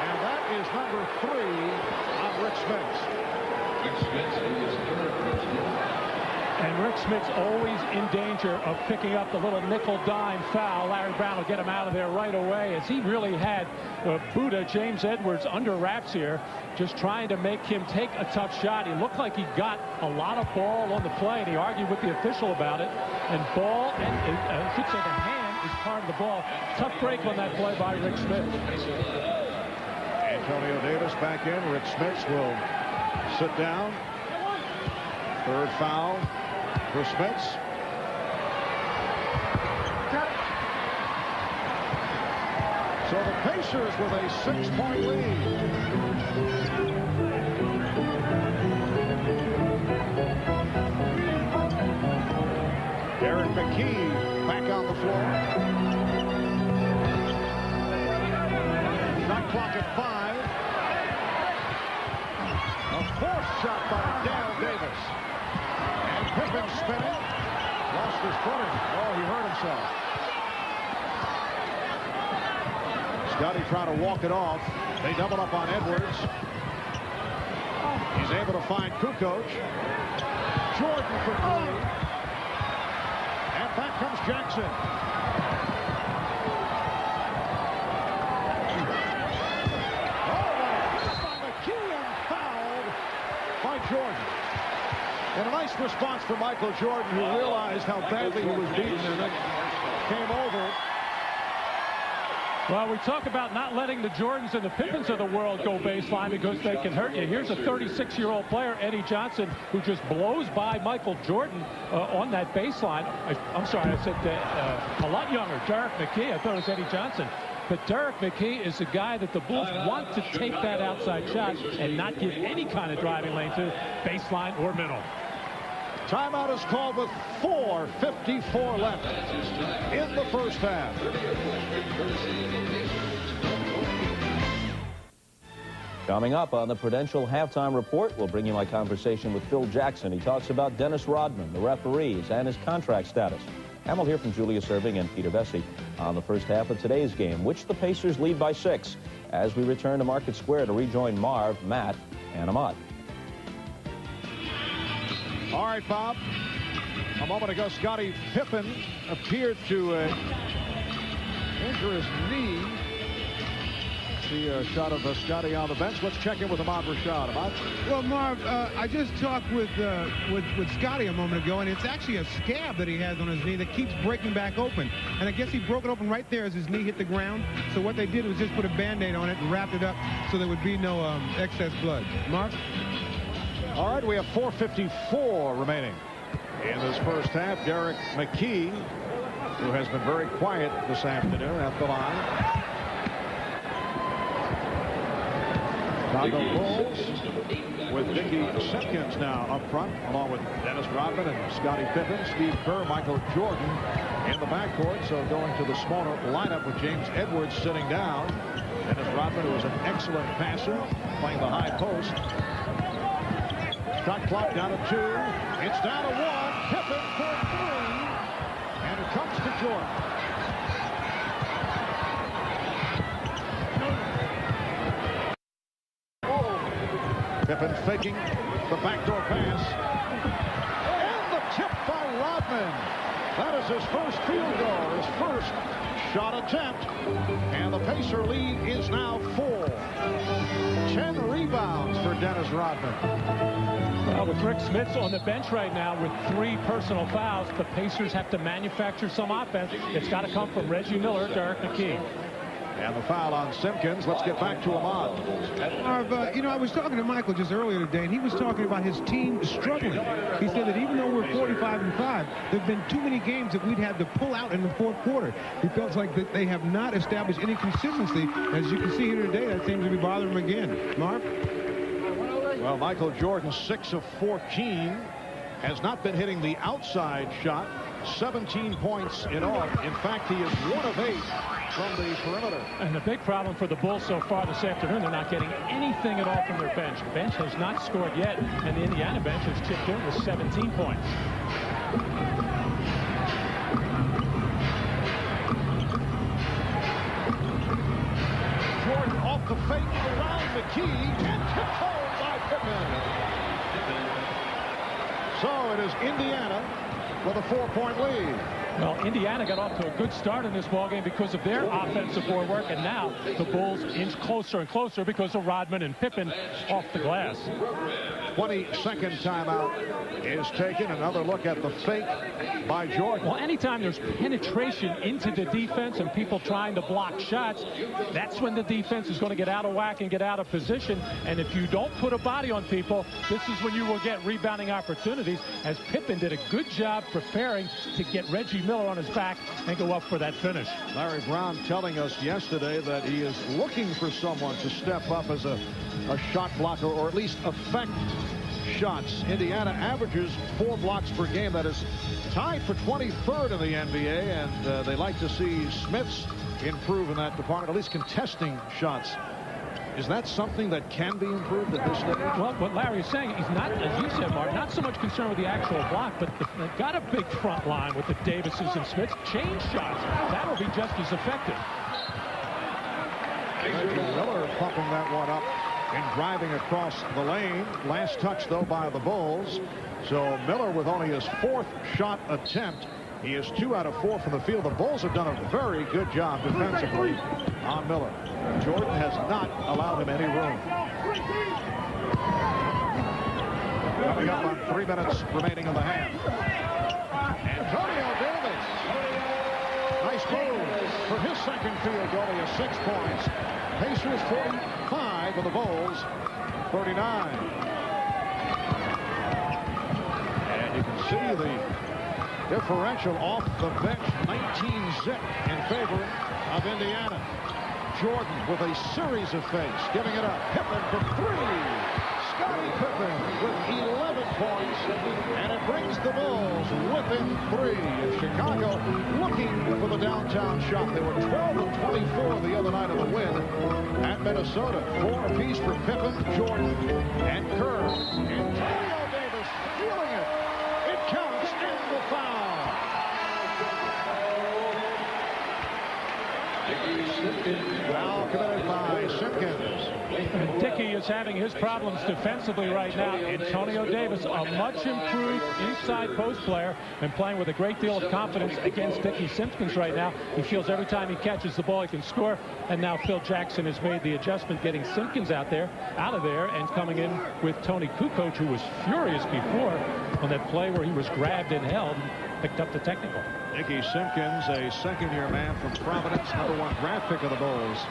And that is number 3 on Rick Smits. And Rick Smits always in danger of picking up the little nickel dime foul. Larry Brown will get him out of there right away, as he really had Buddha, James Edwards, under wraps here, just trying to make him take a tough shot. He looked like he got a lot of ball on the play, and he argued with the official about it. And ball, and I should say the hand is part of the ball. Tough break on that play by Rick Smits. Antonio Davis back in. Rick Smits will sit down. Third foul for Smits. So the Pacers with a 6-point lead. Derek McKee back on the floor. Shot clock at 5. A forced shot by Dale Davis. And Pippen spinning. Lost his footing. Oh, he hurt himself. Scottie trying to walk it off. They double up on Edwards. He's able to find Kukoc. Jordan for three. And back comes Jackson. By Jordan. And a nice response from Michael Jordan, who realized how badly he was beaten and then came over. Well, we talk about not letting the Jordans and the Pippins of the world go baseline because they can hurt you. Here's a 36-year-old player, Eddie Johnson, who just blows by Michael Jordan on that baseline. I'm sorry, I said a lot younger, Derek McKee. I thought it was Eddie Johnson. But Derek McKee is the guy that the Bulls want to take that outside shot and not give any kind of driving lane to, baseline or middle. Timeout is called with 4:54 left in the first half. Coming up on the Prudential Halftime Report, we'll bring you my conversation with Phil Jackson. He talks about Dennis Rodman, the referees, and his contract status. And we'll hear from Julius Erving and Peter Vesey on the first half of today's game, which the Pacers lead by 6, as we return to Market Square to rejoin Marv, Matt, and Ahmad. All right, Bob. A moment ago, Scottie Pippen appeared to injure his knee. See a shot of Scottie on the bench. Let's check in with Ahmad Rashad. Ahmad? Well, Marv, I just talked with Scottie a moment ago, and it's actually a scab that he has on his knee that keeps breaking back open. And I guess he broke it open right there as his knee hit the ground. So what they did was just put a Band-Aid on it and wrapped it up so there would be no excess blood. Marv? All right, we have 4:54 remaining in this first half. Derek McKee, who has been very quiet this afternoon at the line. Chicago Bulls with Dickie Simpkins now up front, along with Dennis Rodman and Scottie Pippen, Steve Kerr, Michael Jordan in the backcourt. So going to the smaller lineup with James Edwards sitting down. Dennis Rodman, who is an excellent passer, playing the high post. Shot clock down to 2. It's down to 1. Pippen for 3. And it comes to Jordan. Pippen faking the backdoor pass. And the tip by Rodman. That is his first field goal, his first shot attempt. And the Pacer lead is now 4. 10 rebounds for Dennis Rodman. Well, with Rick Smits on the bench right now with 3 personal fouls, the Pacers have to manufacture some offense. It's got to come from Reggie Miller, Derek McKee. And the foul on Simpkins. Let's get back to Ahmad. You know, I was talking to Michael just earlier today, and he was talking about his team struggling. He said that even though we're 45-5, there have been too many games that we'd had to pull out in the fourth quarter. He felt like that they have not established any consistency. As you can see here today, that seems to be bothering him again. Marv? Well, Michael Jordan, 6 of 14, has not been hitting the outside shot. 17 points in all. In fact, he is 1 of 8 from the perimeter. And the big problem for the Bulls so far this afternoon, they're not getting anything at all from their bench. The bench has not scored yet, and the Indiana bench has chipped in with 17 points. Jordan off the fake around McKee and tipped home by Pippen. So it is Indiana with a 4-point lead. Well, Indiana got off to a good start in this ballgame because of their offensive board work, and now the Bulls inch closer and closer because of Rodman and Pippen off the glass. 22nd timeout is taken. Another look at the fake by Jordan. Well, anytime there's penetration into the defense and people trying to block shots, that's when the defense is going to get out of whack and get out of position. And if you don't put a body on people, this is when you will get rebounding opportunities, as Pippen did a good job preparing to get Reggie Miller on his back and go up for that finish. Larry Brown telling us yesterday that he is looking for someone to step up as a shot blocker, or at least affect shots. Indiana averages 4 blocks per game. That is tied for 23rd in the NBA, and they like to see Smiths improve in that department, at least contesting shots. Is that something that can be improved at this stage? Well, what Larry is saying, he's not, as you said, Mark, not so much concerned with the actual block, but they've got a big front line with the Davises and Smiths. Change shots. That'll be just as effective. Miller pumping that one up in driving across the lane. Last touch, though, by the Bulls. So Miller with only his 4th shot attempt. He is 2 out of 4 from the field. The Bulls have done a very good job defensively on Miller. Jordan has not allowed him any room. Coming up on 3 minutes remaining in the half. Antonio Davis. Nice move for his second field goal. He has 6 points. Pacers 45 for the Bulls 39. And you can see the differential off the bench, 19-zip in favor of Indiana. Jordan with a series of fakes, giving it up. Pippen for 3. Scottie Pippen with 11 points, and it brings the Bulls within 3. And Chicago looking for the downtown shot. They were 12 of 24 the other night of the win at Minnesota. 4 apiece for Pippen, Jordan, and Kerr. Antonio Davis feeling it. It counts in the foul. Foul committed by Simpkins. And Dickey is having his problems defensively right now. Antonio Davis, a much improved inside post player and playing with a great deal of confidence against Dickey Simpkins right now. He feels every time he catches the ball he can score. And now Phil Jackson has made the adjustment, getting Simpkins out of there, and coming in with Tony Kukoc, who was furious before on that play where he was grabbed and held, picked up the technical. Dickey Simpkins, a second-year man from Providence, #1 draft pick of the Bulls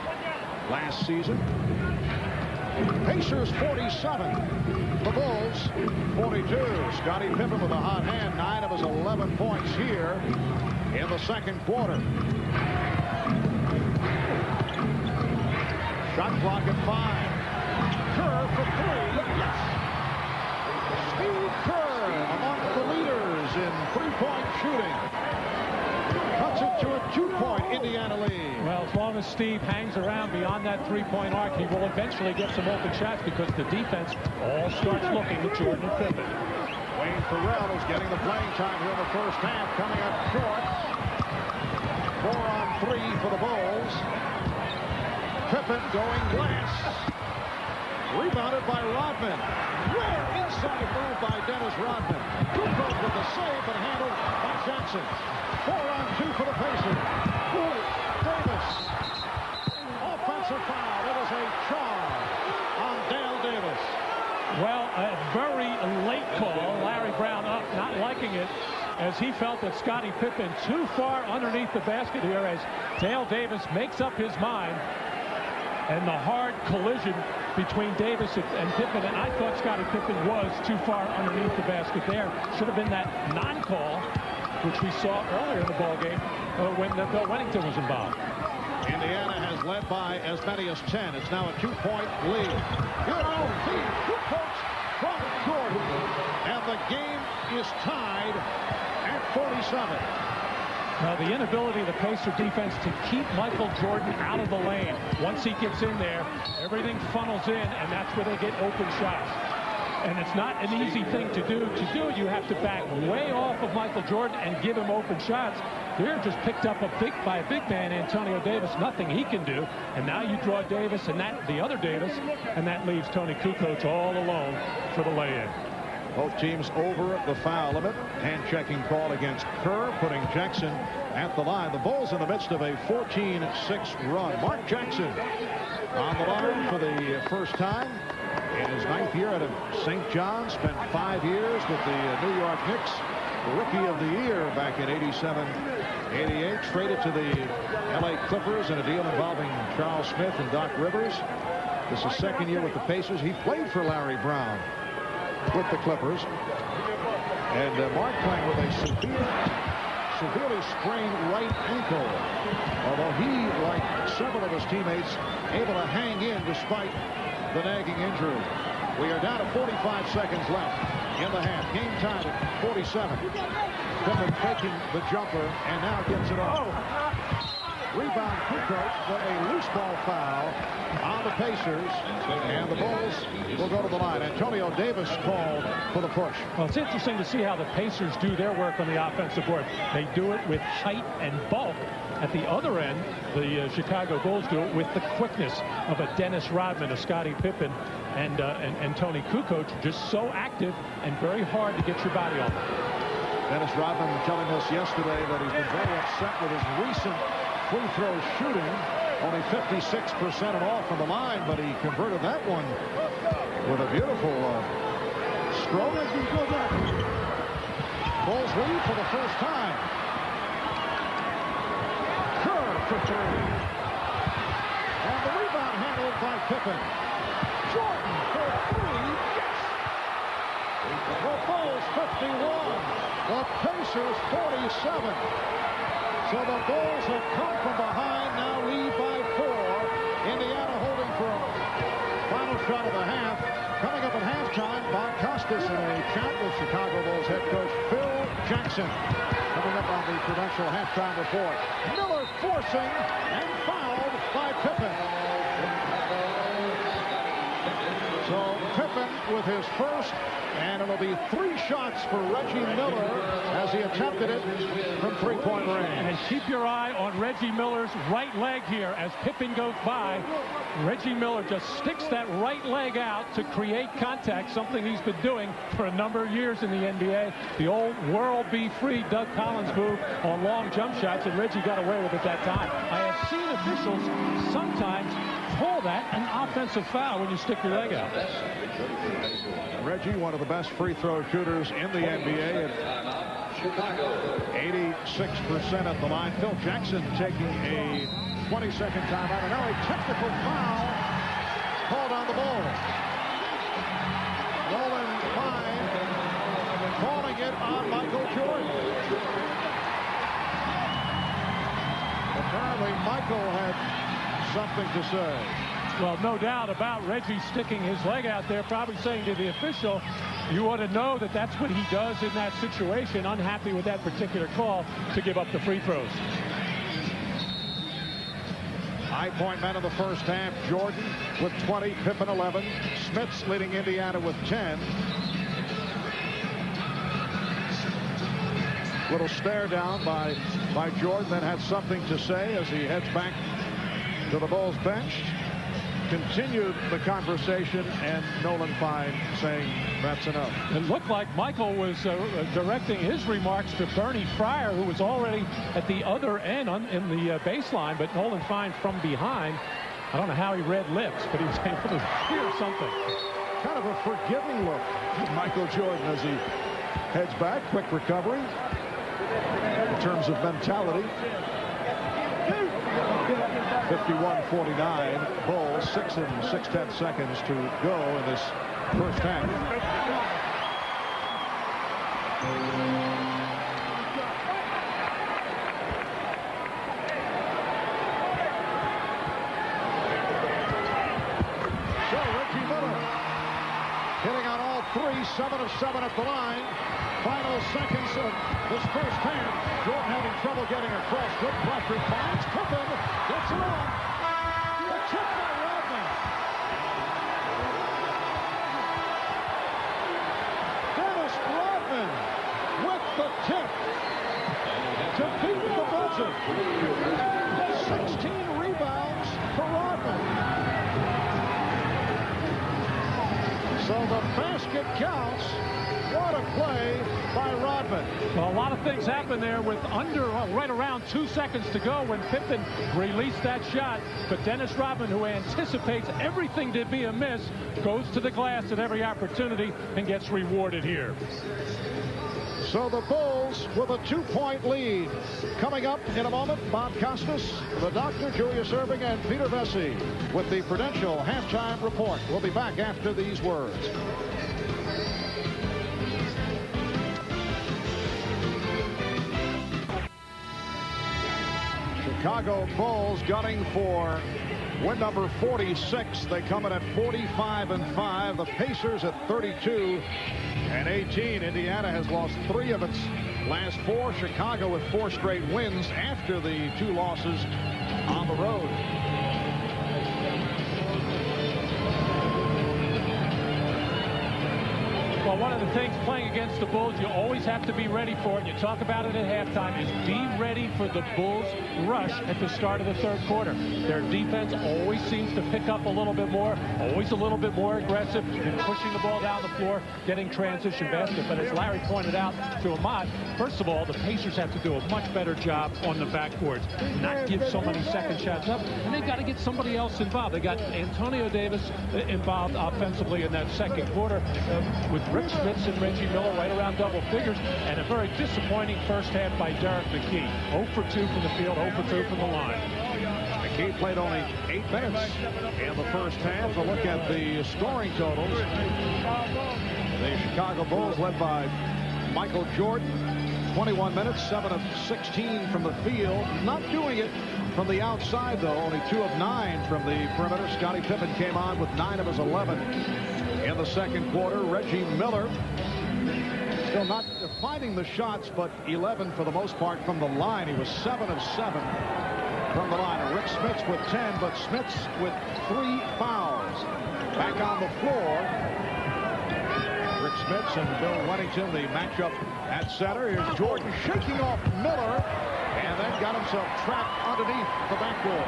last season. Pacers 47. The Bulls 42. Scottie Pippen with a hot hand. 9 of his 11 points here in the second quarter. Shot clock at 5. Kerr for 3. Yes. Steve Kerr among the leaders in three-point shooting. Cuts it to a 2-point Indiana lead. Well, as long as Steve hangs around beyond that three-point arc, he will eventually get some open shots because the defense all starts looking at Jordan and Pippen. Wayne Ferrell is getting the playing time here in the first half, coming up short. 4 on 3 for the Bulls. Pippen going glass. Rebounded by Rodman. Rare inside move by Dennis Rodman. Kukoc with the save, but handled by Jackson. 4 on 2 for the Pacers. Davis. Offensive foul. It is a charge on Dale Davis. Well, a very late call. Larry Brown up, not liking it, as he felt that Scottie Pippen too far underneath the basket here as Dale Davis makes up his mind. And the hard collision between Davis and Pippen, and I thought Scottie Pippen was too far underneath the basket there. Should have been that non-call, which we saw earlier in the ballgame when Bill Wennington was involved. Indiana has led by as many as 10. It's now a 2-point lead. Good old feed. Kukoc from Jordan. And the game is tied at 47. Now, the inability of the Pacer defense to keep Michael Jordan out of the lane. Once he gets in there, everything funnels in, and that's where they get open shots. And it's not an easy thing to do. To do it, you have to back way off of Michael Jordan and give him open shots. Here, just picked up by a big man, Antonio Davis. Nothing he can do. And now you draw Davis and the other Davis, and that leaves Tony Kukoc all alone for the lay-in. Both teams over the foul limit. Hand-checking call against Kerr, putting Jackson at the line. The Bulls in the midst of a 14-6 run. Mark Jackson on the line for the first time in his 9th year at St. John's. Spent 5 years with the New York Knicks. Rookie of the Year back in 87-88. Traded to the L.A. Clippers in a deal involving Charles Smith and Doc Rivers. This is second year with the Pacers. He played for Larry Brown with the Clippers. And Mark playing with a severely sprained right ankle. Although he, like several of his teammates, able to hang in despite the nagging injury. We are down to 45 seconds left in the half. Game time at 47. Pippen faking the jumper and now gets it off. Rebound Kukoc, but a loose ball foul on the Pacers, and the Bulls will go to the line. Antonio Davis called for the push. Well, it's interesting to see how the Pacers do their work on the offensive board. They do it with height and bulk. At the other end, the Chicago Bulls do it with the quickness of a Dennis Rodman, a Scottie Pippen, and Tony Kukoc, just so active and very hard to get your body on. Dennis Rodman telling us yesterday that he's been very upset with his recent free throw shooting. Only 56% all from the line, but he converted that one with a beautiful stroke. Bulls lead for the first time. Kerr for three. And the rebound handled by Pippen. Jordan for three. Yes! The Bulls 51. The Pacers 47. So the Bulls have come from behind, now lead by 4. Indiana holding for a final shot of the half. Coming up at halftime, Bob Costas in a chat with Chicago Bulls head coach Phil Jackson. Coming up on the Prudential halftime report. Miller forcing and fouled by Pippen. So Pippen with his first, and it'll be 3 shots for Reggie Miller as he attempted it from three-point range. And keep your eye on Reggie Miller's right leg here as Pippen goes by. Reggie Miller just sticks that right leg out to create contact, something he's been doing for a number of years in the NBA. The old world be free Doug Collins move on long jump shots, and Reggie got away with it that time. I have seen officials sometimes call that an offensive foul when you stick your leg out. Reggie, one of the best free throw shooters in the NBA at 86% at the line. Phil Jackson taking a 20-second timeout. And now a technical foul called on the ball. Nolan Fine calling it on Michael Jordan. Apparently Michael had something to say. Well, no doubt about Reggie sticking his leg out there, probably saying to the official, you ought to know that that's what he does in that situation, unhappy with that particular call to give up the free throws. High-point man in the first half, Jordan with 20, Pippen 11, Smits leading Indiana with 10. Little stare down by Jordan, then had something to say as he heads back to the Bulls bench. Continued the conversation, and Nolan Fine saying that's enough. It looked like Michael was directing his remarks to Bernie Fryer, who was already at the other end in the baseline, but Nolan Fine from behind. I don't know how he read lips, but he was able to hear something. Kind of a forgiving look at Michael Jordan as he heads back. Quick recovery in terms of mentality. 51-49, Bulls, 6 6/10 seconds to go in this first half. So Reggie Miller hitting on all 3, 7 of 7 at the line. Final seconds of this first half. Jordan having trouble getting across. Good pressure. Finds Pippen. Gets it on. The tip by Rodman. Dennis Rodman with the tip to beat the buzzer. 16 rebounds for Rodman. So the basket counts. What a play by Rodman. Well, a lot of things happened there with right around 2 seconds to go when Pippen released that shot. But Dennis Rodman, who anticipates everything to be a miss, goes to the glass at every opportunity and gets rewarded here. So the Bulls with a 2-point lead. Coming up in a moment, Bob Costas, the doctor, Julius Erving, and Peter Vesey with the Prudential halftime report. We'll be back after these words. Chicago Bulls gunning for win number 46. They come in at 45-5. The Pacers at 32-18. Indiana has lost 3 of its last 4. Chicago with 4 straight wins after the 2 losses on the road. Well, one of the things playing against the Bulls you always have to be ready for, and you talk about it at halftime, is be ready for the Bulls' rush at the start of the third quarter. Their defense always seems to pick up a little bit more, always a little bit more aggressive in pushing the ball down the floor, getting transition basket. But as Larry pointed out to Ahmad, first of all, the Pacers have to do a much better job on the backboards, not give so many second shots up, and they've got to get somebody else involved. They got Antonio Davis involved offensively in that second quarter with Rick Smits and Reggie Miller right around double figures, and a very disappointing first half by Derek McKey. 0 for 2 from the field, 0 for 2 from the line. McKey played only 8 minutes in the first half. A look at the scoring totals. The Chicago Bulls led by Michael Jordan, 21 minutes, 7 of 16 from the field. Not doing it from the outside, though. Only 2 of 9 from the perimeter. Scottie Pippen came on with 9 of his 11 in the second quarter. Reggie Miller still not finding the shots, but 11 for the most part from the line. He was 7 of 7 from the line. Rick Smits with 10, but Smits with 3 fouls. Back on the floor, Rick Smits and Bill Wennington, the matchup at center. Here's Jordan shaking off Miller, and then got himself trapped underneath the backboard.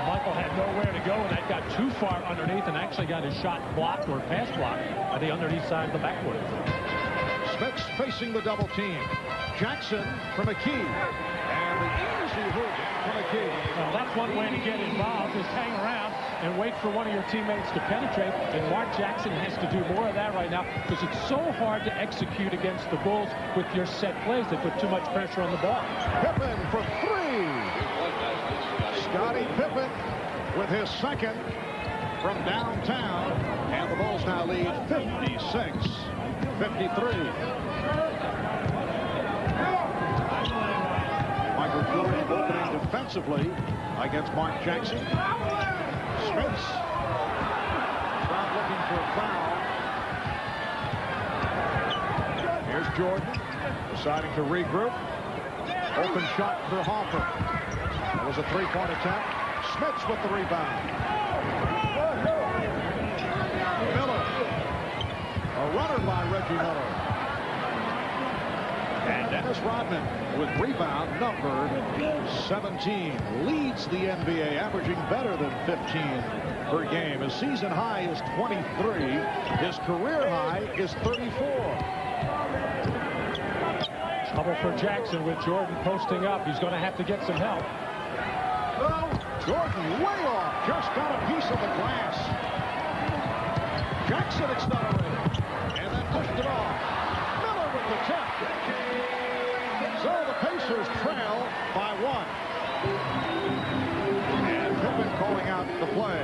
Michael had nowhere to go, and that got too far underneath and actually got his shot blocked or pass blocked at the underneath side of the backboard. Smits facing the double team. Jackson from McKey, and the easy hoop from McKey. Well, that's one way to get involved, is hang around and wait for one of your teammates to penetrate, and Mark Jackson has to do more of that right now because it's so hard to execute against the Bulls with your set plays. They put too much pressure on the ball. Pippen for 3. Scottie Pippen with his second from downtown, and the Bulls now lead 56-53. Michael Jordan opening defensively against Mark Jackson. Smits not looking for a foul. Here's Jordan deciding to regroup. Open shot for Hoffer. That was a 3-point attempt. Smits with the rebound. Miller. A runner by Reggie Miller. And Dennis Rodman with rebound number 17. Leads the NBA, averaging better than 15 per game. His season high is 23. His career high is 34. Trouble for Jackson with Jordan posting up. He's going to have to get some help. Jordan way off. Just got a piece of the glass. Jackson accelerated. And then pushed it off. Miller with the tip. So the Pacers trail by 1. And Pippen calling out the play.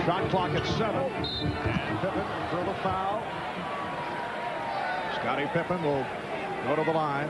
Shot clock at 7. And Pippen for the foul. Scottie Pippen will go to the line.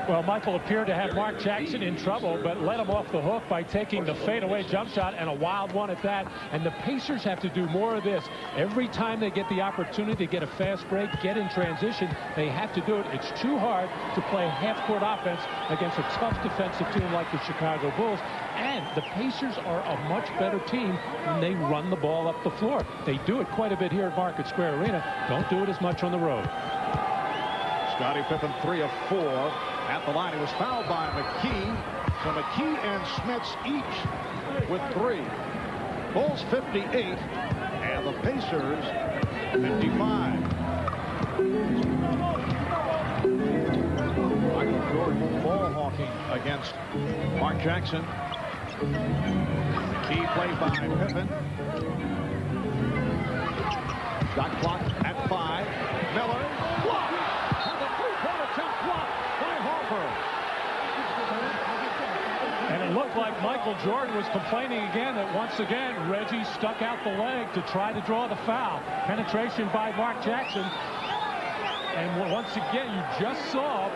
Well, Michael appeared to have Mark Jackson in trouble, but let him off the hook by taking the fadeaway jump shot, and a wild one at that. And the Pacers have to do more of this. Every time they get the opportunity to get a fast break, get in transition, they have to do it. It's too hard to play half-court offense against a tough defensive team like the Chicago Bulls. And the Pacers are a much better team when they run the ball up the floor. They do it quite a bit here at Market Square Arena. Don't do it as much on the road. Scottie Pippen 3 of 4 at the line. He was fouled by McKey. So McKey and Smits each with 3. Bulls 58 and the Pacers 55. Michael Jordan ball hawking against Mark Jackson. McKey played by Pippen. Shot clock at 5. Miller blocked. And the 3-point attempt blocked by Hoffer. And it looked like Michael Jordan was complaining again that once again Reggie stuck out the leg to try to draw the foul. Penetration by Mark Jackson. And once again, you just saw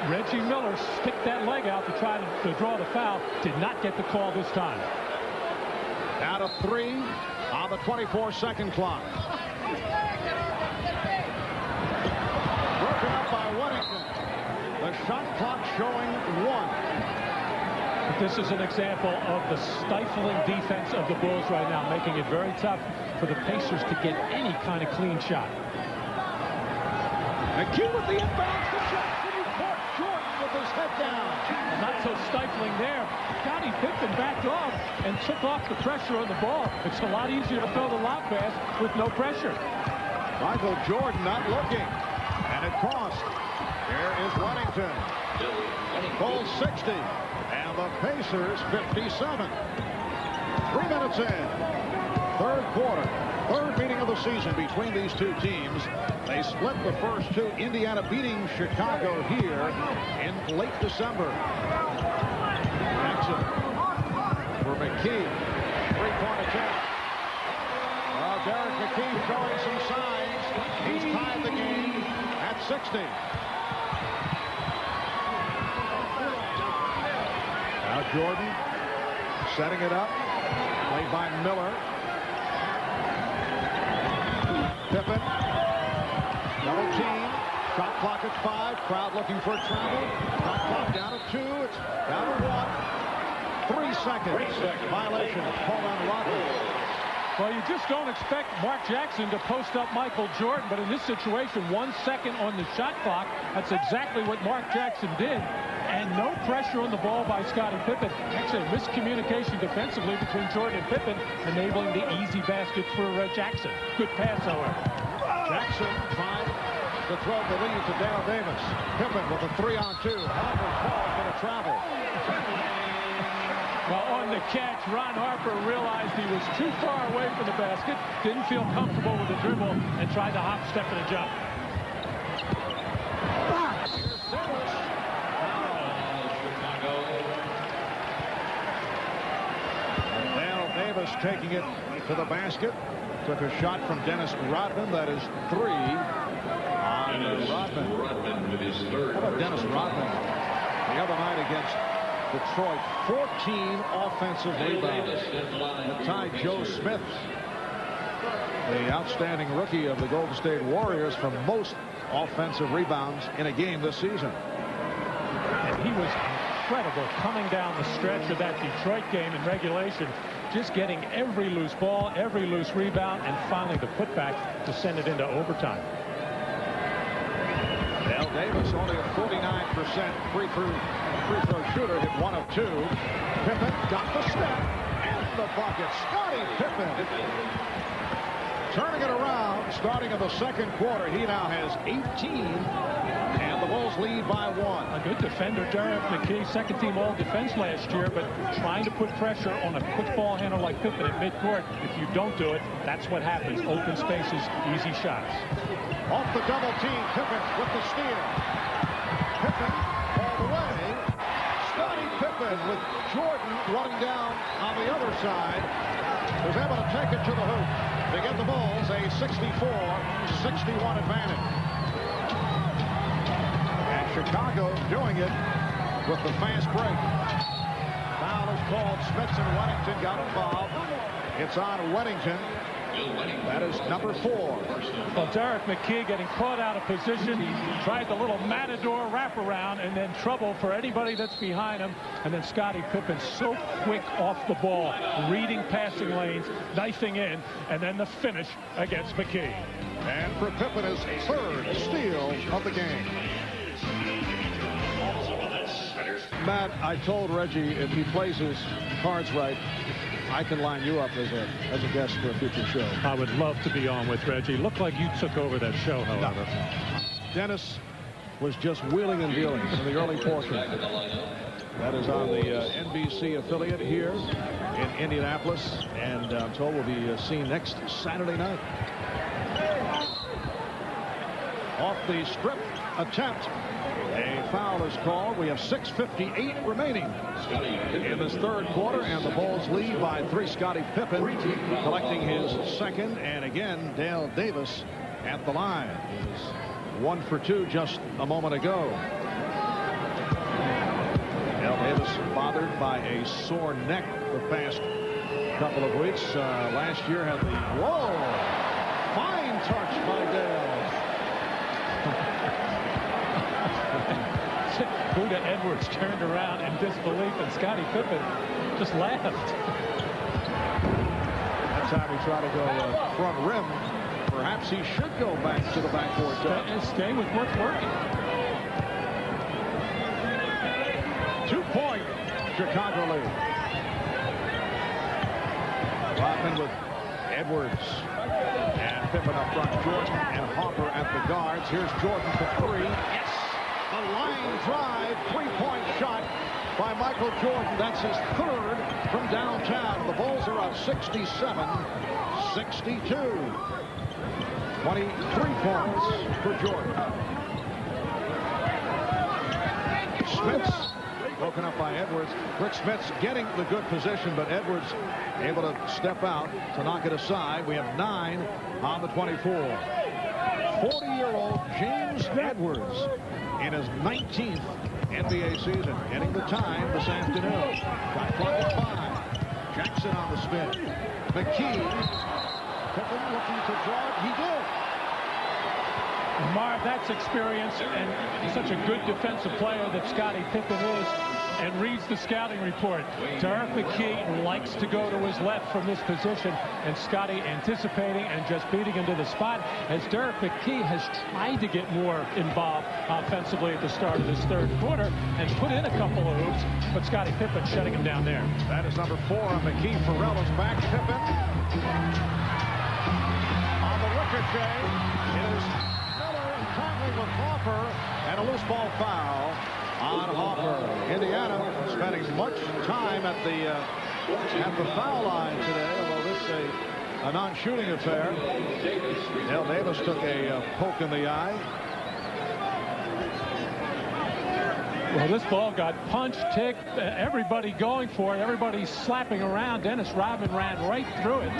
Reggie Miller stick that leg out to try to draw the foul. Did not get the call this time. Out of 3 on the 24-second clock. But this is an example of the stifling defense of the Bulls right now, making it very tough for the Pacers to get any kind of clean shot. McKee with the inbounds to Jackson. He caught Jordan with his head down. And not so stifling there. Scottie Pippen backed off and took off the pressure on the ball. It's a lot easier to throw the lob pass with no pressure. Michael Jordan not looking. And it cost. Here is Weddington. Bulls 60. And the Pacers 57. 3 minutes in. Third quarter. Third meeting of the season between these two teams. They split the first two. Indiana beating Chicago here in late December. Jackson for McKee. Three-point attempt. Derek McKee showing some signs. He's tied the game at 60. Now Jordan setting it up. Played by Miller. Pippen. Double team. Shot clock at 5. Crowd looking for travel. Shot clock down at 2. It's down to 1. 3 seconds. Violation. Called on Rodman. Well, you just don't expect Mark Jackson to post up Michael Jordan, but in this situation, 1 second on the shot clock, that's exactly what Mark Jackson did. And no pressure on the ball by Scottie Pippen. Actually, miscommunication defensively between Jordan and Pippen, enabling the easy basket for Jackson. Good pass, however. Jackson trying to throw the lead to Dale Davis. Pippen with a 3-on-2. Harper's ball going to travel. Well, on the catch, Ron Harper realized he was too far away from the basket, didn't feel comfortable with the dribble, and tried to hop, step, and a jump. Dale Davis taking it to the basket. Took a shot from Dennis Rodman. That is 3 on Rodman. with his third. How about Dennis Rodman the other night against Detroit? 14 offensive rebounds. That tied Joe Smith, the outstanding rookie of the Golden State Warriors, for most offensive rebounds in a game this season. And he was incredible coming down the stretch of that Detroit game in regulation, just getting every loose ball, every loose rebound, and finally the putback to send it into overtime. Dale Davis only a 49% free throw shooter, hit 1 of 2. Pippen got the step and the bucket. Scottie Pippen turning it around, starting in the second quarter. He now has 18, and the Bulls lead by 1. A good defender, Derek McKee, second team all defense last year, but trying to put pressure on a quick ball handler like Pippen at midcourt. If you don't do it, that's what happens. Open spaces, easy shots. Off the double team, Pippen with the steal. Pippen all the way. Scottie Pippen with Jordan running down on the other side was able to take it to the hoop to get the Bulls a 64-61 advantage. And Chicago doing it with the fast break. Foul is called. Smits and Weddington got involved. It's on Weddington. That is number 4. Well, Derek McKee getting caught out of position, tried the little matador wraparound, and then trouble for anybody that's behind him. And then Scottie Pippen so quick off the ball, reading passing lanes, knifing in, and then the finish against McKee. And for Pippen, his third steal of the game. Matt, I told Reggie if he plays his cards right, I can line you up as a guest for a future show. I would love to be on with Reggie. Looked like you took over that show, however. No. Dennis was just wheeling and dealing in the early portion. That is on the NBC affiliate here in Indianapolis, and I'm told we'll be seen next Saturday night. Off the strip attempt. A foul is called. We have 6:58 remaining in this third quarter, and the Bulls lead by 3. Scottie Pippen collecting his second, and again Dale Davis at the line. He was 1 for 2 just a moment ago. Dale Davis bothered by a sore neck the past couple of weeks. Last year had the fine touch by Dale. Buda Edwards turned around in disbelief, and Scottie Pippen just laughed. That time he tried to go front rim. Perhaps he should go back to the backboard. Stay with what's working. 2-point Chicago lead. Rodman with Edwards. And Pippen up front. Jordan and Hopper at the guards. Here's Jordan for three. Yes! A line drive. 3-point shot by Michael Jordan. That's his third from downtown. The Bulls are up 67-62. 23 points for Jordan. Smith's broken up by Edwards. Rick Smith's getting the good position, but Edwards able to step out to knock it aside. We have 9 on the 24. 40-year-old James Edwards in his 19th NBA season, getting the time this afternoon. Shot clock at 5. Jackson on the spin. McKee. Pippen looking to draw it. He did. Marv, that's experience, and such a good defensive player that Scottie Pippen is, and reads the scouting report. Derek McKee likes to go to his left from this position, and Scottie anticipating and just beating him to the spot, as Derek McKee has tried to get more involved offensively at the start of this third quarter and put in a couple of hoops, but Scottie Pippen shutting him down there. That is number 4 on McKee. Pharrell is back. Pippen on the ricochet. It is tackling with Hopper, and a loose ball foul on Hopper. Indiana spending much time at the foul line today, although this is a non-shooting affair. Dale Davis took a poke in the eye. Well, this ball got punched, kicked, everybody going for it, everybody slapping around. Dennis Rodman ran right through it.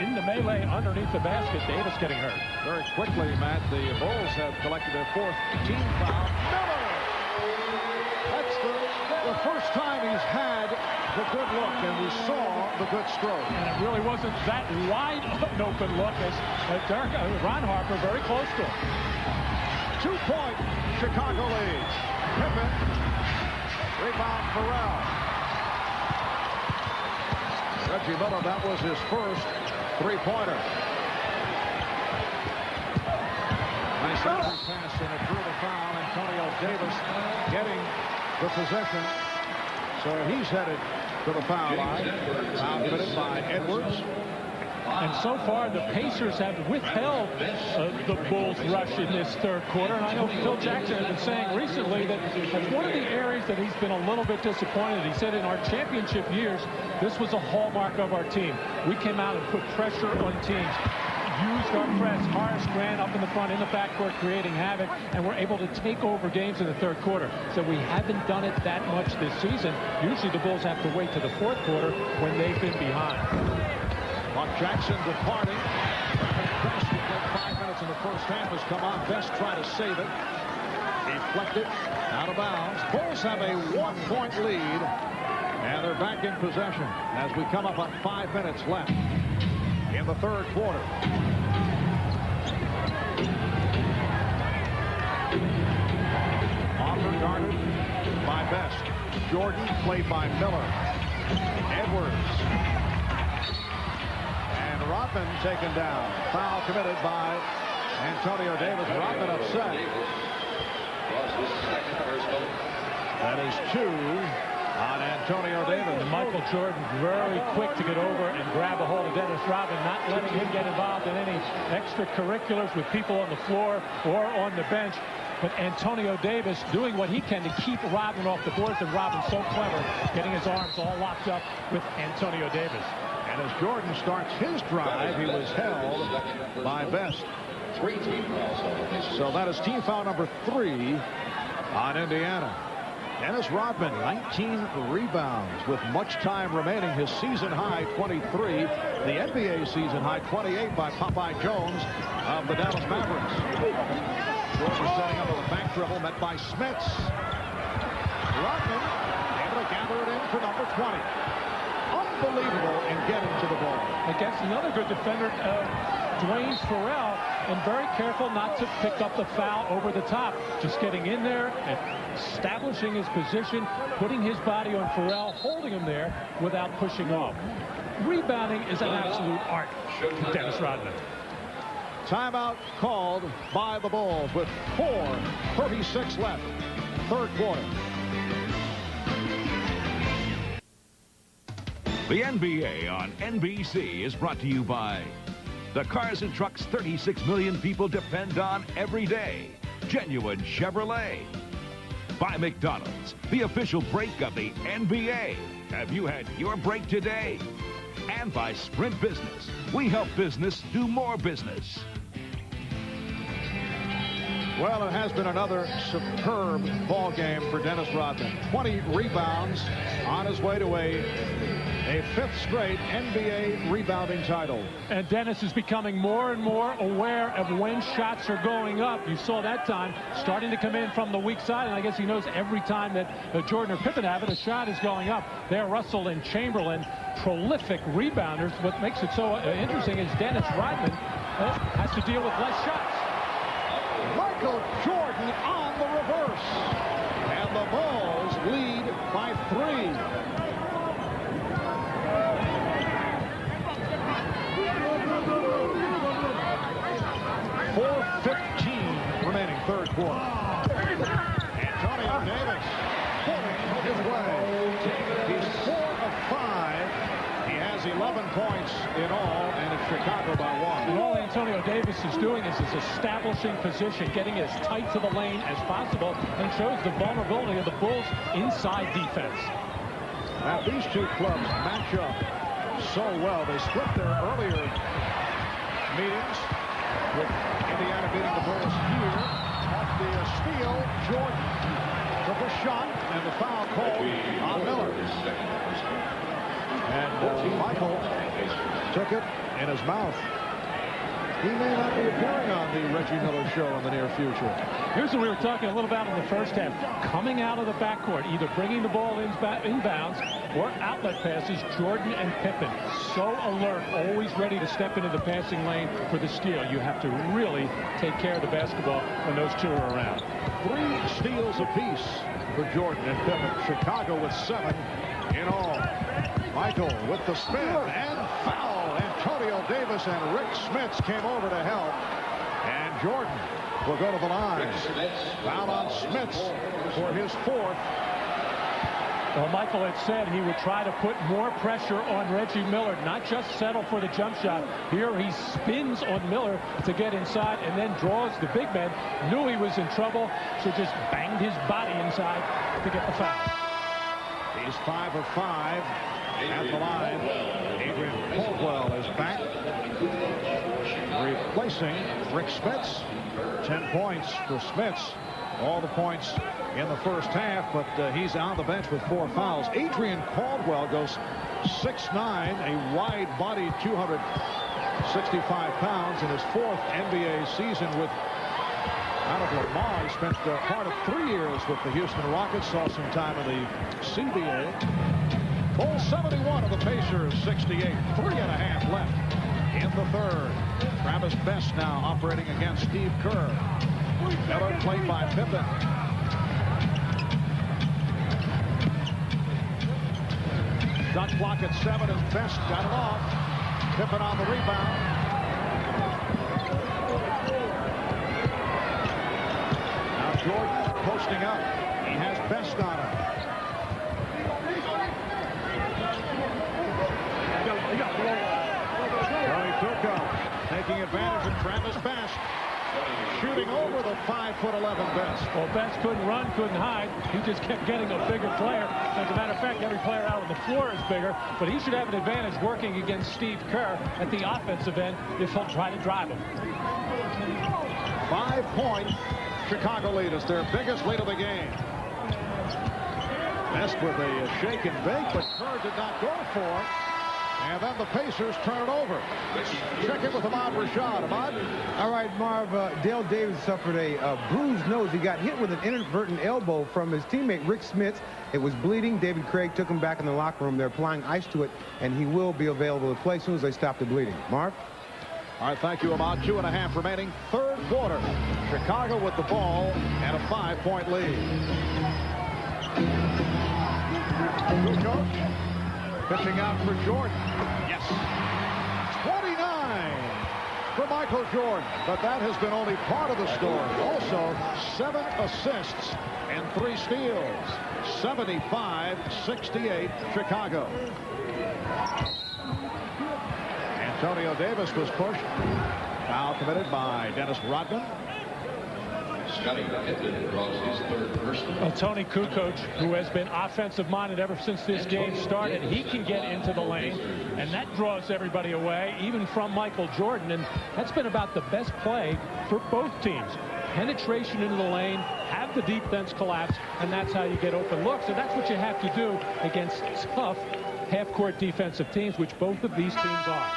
And in the melee underneath the basket, Davis getting hurt. Very quickly, Matt, the Bulls have collected their 4th team foul. Miller! That's the first time he's had the good look, and we saw the good stroke. And it really wasn't that wide open look as Ron Harper very close to him. 2-point Chicago lead. Pippen. Rebound Pharrell. Reggie Miller, that was his first three-pointer. Nice entry pass, and it drew the foul. Antonio Davis getting the possession. So he's headed to the foul line. Foul committed by Edwards. And so far, the Pacers have withheld the Bulls' rush in this third quarter. And I know Phil Jackson has been saying recently that that's one of the areas that he's been a little bit disappointed. He said in our championship years, this was a hallmark of our team. We came out and put pressure on teams, used our press. Horace Grant up in the front, in the backcourt, creating havoc, and we're able to take over games in the third quarter. So we haven't done it that much this season. Usually the Bulls have to wait to the fourth quarter when they've been behind. Mark Jackson departing. Best, within 5 minutes in the first half, has come on. Best try to save it. Deflected out of bounds. Bulls have a 1-point lead, and they're back in possession as we come up on 5 minutes left in the third quarter. Hopper guarded by Best. Jordan played by Miller. Edwards. Rodman taken down. Foul committed by Antonio Davis. Rodman upset. That is 2 on Antonio Davis. And Michael Jordan very quick to get over and grab a hold of Dennis Rodman, not letting him get involved in any extracurriculars with people on the floor or on the bench. But Antonio Davis doing what he can to keep Rodman off the boards, and Rodman's so clever, getting his arms all locked up with Antonio Davis. And as Jordan starts his drive, he was held by Best. So that is team foul number 3 on Indiana. Dennis Rodman, 19 rebounds with much time remaining. His season high, 23. The NBA season high, 28 by Popeye Jones of the Dallas Mavericks. Jordan setting up with a back dribble, met by Smits. Rodman able to gather it in for number 20. Unbelievable in getting to the ball. Against another good defender, Dwayne Farrell, and very careful not to pick up the foul over the top. Just getting in there and establishing his position, putting his body on Farrell, holding him there without pushing off. Rebounding is an absolute art for Dennis Rodman. Timeout called by the Bulls with 4:36 left, third quarter. The NBA on NBC is brought to you by the cars and trucks 36 million people depend on every day. Genuine Chevrolet. By McDonald's, the official break of the NBA. Have you had your break today? And by Sprint Business. We help business do more business. Well, it has been another superb ball game for Dennis Rodman. 20 rebounds on his way to a fifth straight NBA rebounding title. And Dennis is becoming more and more aware of when shots are going up. You saw that time starting to come in from the weak side, and I guess he knows every time that Jordan or Pippen have it, a shot is going up. There, Russell and Chamberlain, prolific rebounders. What makes it so interesting is Dennis Rodman has to deal with less shots. Michael Jordan on the reverse. And the Bulls lead by 3. 4:15 remaining, third quarter. Antonio Davis pulling his way. He's 4 of 5. He has 11 points in all, and it's Chicago by 1. And all Antonio Davis is doing is establishing position, getting as tight to the lane as possible, and shows the vulnerability of the Bulls' inside defense. Now, these two clubs match up so well. They split their earlier meetings, with Indiana beating the Bulls here. Off the steal, Jordan took a shot, and the foul called on Miller. And Michael took it in his mouth. He may not be appearing on the Reggie Miller show in the near future. Here's what we were talking a little about in the first half. Coming out of the backcourt, either bringing the ball inbounds or outlet passes, Jordan and Pippen. So alert, always ready to step into the passing lane for the steal. You have to really take care of the basketball when those two are around. 3 steals apiece for Jordan and Pippen. Chicago with 7 in all. Michael with the spin and foul. Antonio Davis and Rick Smits came over to help. And Jordan will go to the line. Foul on Smits for his 4th. Well, Michael had said he would try to put more pressure on Reggie Miller, not just settle for the jump shot. Here he spins on Miller to get inside and then draws the big man. Knew he was in trouble, so just banged his body inside to get the foul. He's 5 of 5 at the line. Adrian Caldwell is back, replacing Rick Smits. 10 points for Smits. All the points in the first half, but he's on the bench with 4 fouls. Adrian Caldwell goes 6'9", a wide-bodied 265 pounds in his 4th NBA season with out of Lamar. He spent part of 3 years with the Houston Rockets, saw some time in the CBA. Bulls 71 of the Pacers 68. 3.5 left in the third. Travis Best now operating against Steve Kerr. Miller played by Pippen. Shot clock at 7 as Best got it off. Pippen on the rebound. Now Jordan posting up. He has Best on him. Tony Kukoc taking advantage of Travis Best. Shooting over the 5'11" Best. Well, Best couldn't run, couldn't hide. He just kept getting a bigger player. As a matter of fact, every player out on the floor is bigger, but he should have an advantage working against Steve Kerr at the offensive end if he'll try to drive him. 5-point Chicago lead is their biggest lead of the game. Best with a shake and bake, but Kerr did not go for it. And then the Pacers turn it over. Check in with Ahmad Rashad. Ahmad? All right, Marv. Dale Davis suffered a bruised nose. He got hit with an inadvertent elbow from his teammate Rick Smits. It was bleeding. David Craig took him back in the locker room. They're applying ice to it, and he will be available to play as soon as they stop the bleeding. Marv? All right, thank you, Ahmad. 2.5 remaining, third quarter. Chicago with the ball and a 5-point lead. Coach pitching out for Jordan. Yes. 29 for Michael Jordan. But that has been only part of the story. Also, 7 assists and 3 steals. 75-68 Chicago. Antonio Davis was pushed. Foul committed by Dennis Rodman. Scottie Pippen draws his third personal. Well, Tony Kukoc, who has been offensive-minded ever since this game started, he can get into the lane, and that draws everybody away, even from Michael Jordan. And that's been about the best play for both teams. Penetration into the lane, have the defense collapse, and that's how you get open looks. And that's what you have to do against tough half-court defensive teams, which both of these teams are.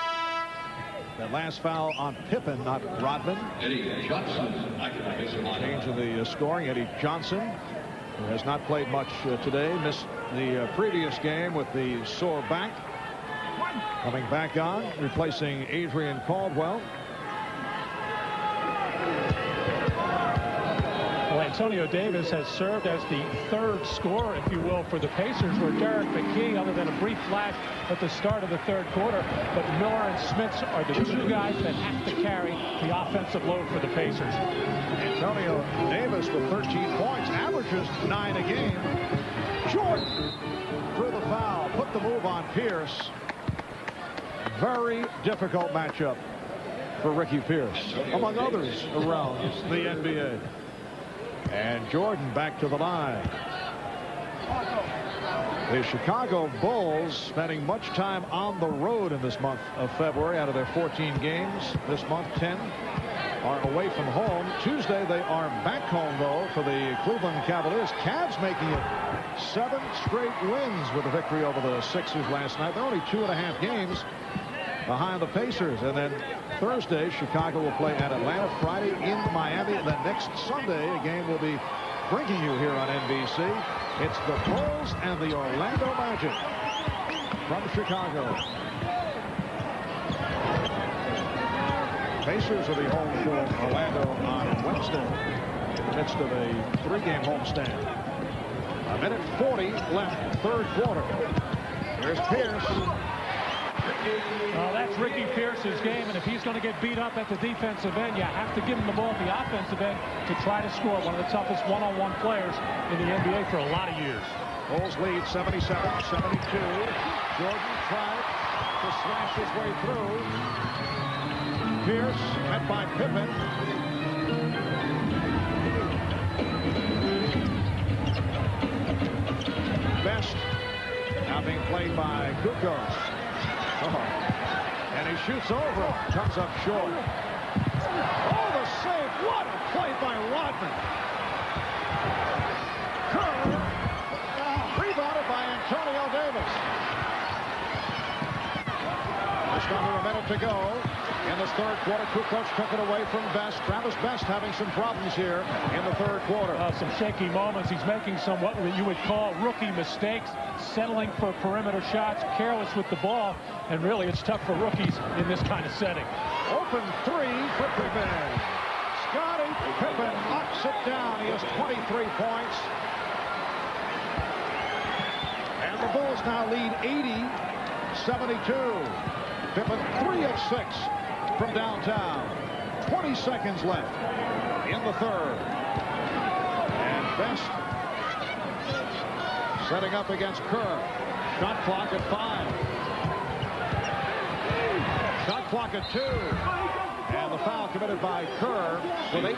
That last foul on Pippen, not Rodman. Eddie Johnson. Change in the scoring. Eddie Johnson, who has not played much today, missed the previous game with the sore back. Coming back on, replacing Adrian Caldwell. Well, Antonio Davis has served as the third scorer, if you will, for the Pacers, where Derek McKee, other than a brief flash at the start of the third quarter, but Miller and Smits are the 2 guys that have to carry the offensive load for the Pacers. Antonio Davis with 13 points, averages 9 a game. Jordan through the foul, put the move on Pierce. Very difficult matchup for Ricky Pierce, among others around the NBA. And Jordan back to the line. The Chicago Bulls spending much time on the road in this month of February. Out of their 14 games this month, 10 are away from home. Tuesday they are back home, though, for the Cleveland Cavaliers. Cavs making it 7 straight wins with a victory over the Sixers last night. They're only 2.5 games behind the Pacers. And then Thursday, Chicago will play at Atlanta. Friday in Miami. And then next Sunday, a game will be bringing you here on NBC. It's the Bulls and the Orlando Magic from Chicago. Pacers will be home for Orlando on Wednesday in the midst of a 3-game homestand. 1:40 left, third quarter. Here's Pierce. Well, that's Ricky Pierce's game, and if he's going to get beat up at the defensive end, you have to give him the ball at the offensive end to try to score. One of the toughest one-on-one players in the NBA for a lot of years. Bulls lead 77-72. Jordan tried to slash his way through. Pierce met by Pippen. Best now being played by Kukoc. And he shoots over. Comes up short. Oh, the save. What a play by Rodman. Kerr. Rebounded by Antonio Davis. Just under a minute to go. In this third quarter, Kukoc took it away from Best. Travis Best having some problems here in the third quarter. Some shaky moments. He's making some what you would call rookie mistakes, settling for perimeter shots, careless with the ball, and really it's tough for rookies in this kind of setting. Open 3 for Pippen. Scottie Pippen knocks it down. He has 23 points. And the Bulls now lead 80-72. Pippen 3 of 6 from downtown. 20 seconds left in the third. And Best setting up against Kerr. Shot clock at 5. Shot clock at 2. And the foul committed by Kerr with 8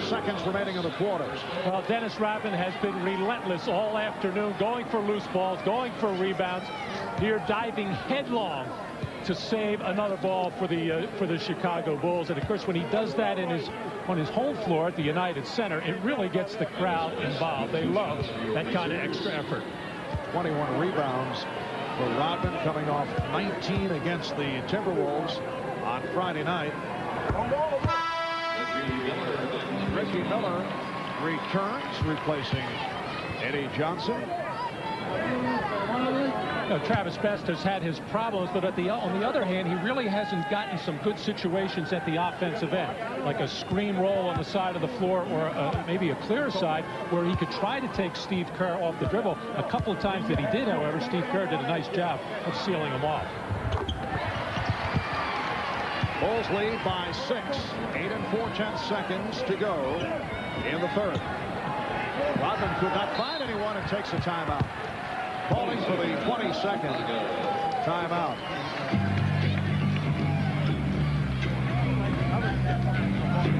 seconds remaining in the quarters. Well, Dennis Rodman has been relentless all afternoon, going for loose balls, going for rebounds. Here diving headlong to save another ball for the Chicago Bulls. And of course, when he does that on his home floor at the United Center, it really gets the crowd involved. They love that kind of extra effort. 21 rebounds for Rodman, coming off 19 against the Timberwolves on Friday night. Ricky Miller returns, replacing Eddie Johnson. Travis Best has had his problems, but on the other hand, he really hasn't gotten some good situations at the offensive end, like a screen roll on the side of the floor or maybe a clear side where he could try to take Steve Kerr off the dribble. A couple of times that he did, however, Steve Kerr did a nice job of sealing him off. Bulls lead by 6. 8 4/10 seconds to go in the third. Rodman could not find anyone and takes a timeout. Calling for the 22nd timeout.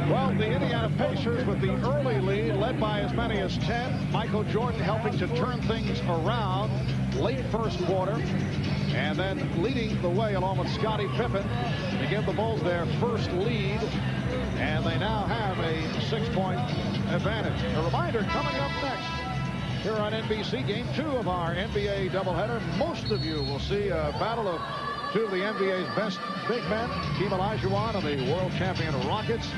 Well, the Indiana Pacers with the early lead, led by as many as 10. Michael Jordan helping to turn things around late first quarter. And then leading the way along with Scottie Pippen to give the Bulls their first lead. And they now have a 6-point advantage. A reminder coming up next here on NBC, Game 2 of our NBA doubleheader. Most of you will see a battle of two of the NBA's best big men, Hakeem Olajuwon of the world champion Rockets,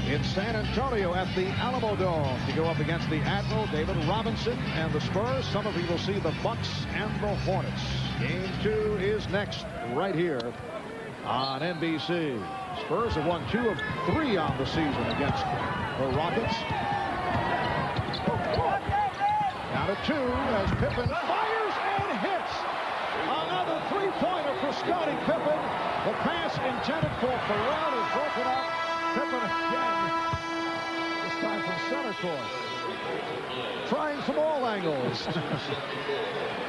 in San Antonio at the Alamo Dome to go up against the Admiral, David Robinson, and the Spurs. Some of you will see the Bucks and the Hornets. Game 2 is next right here on NBC. Spurs have won 2 of 3 on the season against the Rockets. Down to 2 as Pippen fires and hits. Another 3-pointer for Scottie Pippen. The pass intended for Pharrell is broken up. Pippen again, this time from center court. Trying from all angles.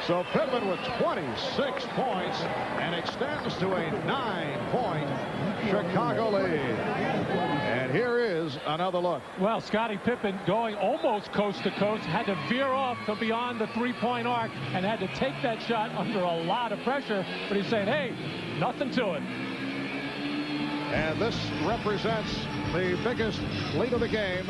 So Pippen with 26 points and extends to a 9-point Chicago lead. And here is another look. Well, Scottie Pippen going almost coast to coast, had to veer off to beyond the 3-point arc and had to take that shot under a lot of pressure. But he's saying, hey, nothing to it. And this represents the biggest lead of the game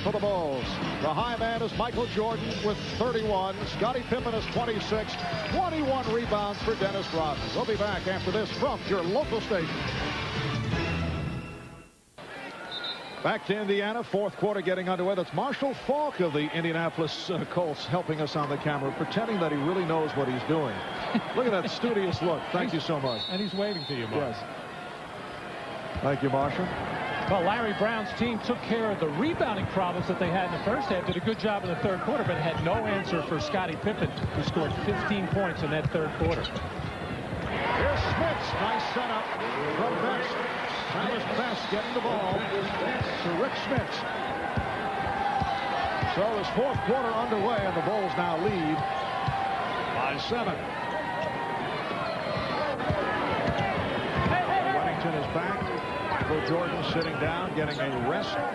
for the Bulls. The high man is Michael Jordan with 31. Scottie Pippen is 26. 21 rebounds for Dennis Rodman. We'll be back after this from your local station. Back to Indiana, fourth quarter getting underway. That's Marshall Faulk of the Indianapolis Colts helping us on the camera, pretending that he really knows what he's doing. Look at that studious look. Thank you so much. And he's waving to you, Mark. Yes. Thank you, Marshall. Well, Larry Brown's team took care of the rebounding problems that they had in the first half, did a good job in the third quarter, but had no answer for Scottie Pippen, who scored 15 points in that third quarter. Here's Smits. Nice setup from Best. Silas Best getting the ball to Rick Smits. So this fourth quarter underway, and the Bulls now lead by 7. Wennington is back. Michael Jordan sitting down, getting a rest. Kerr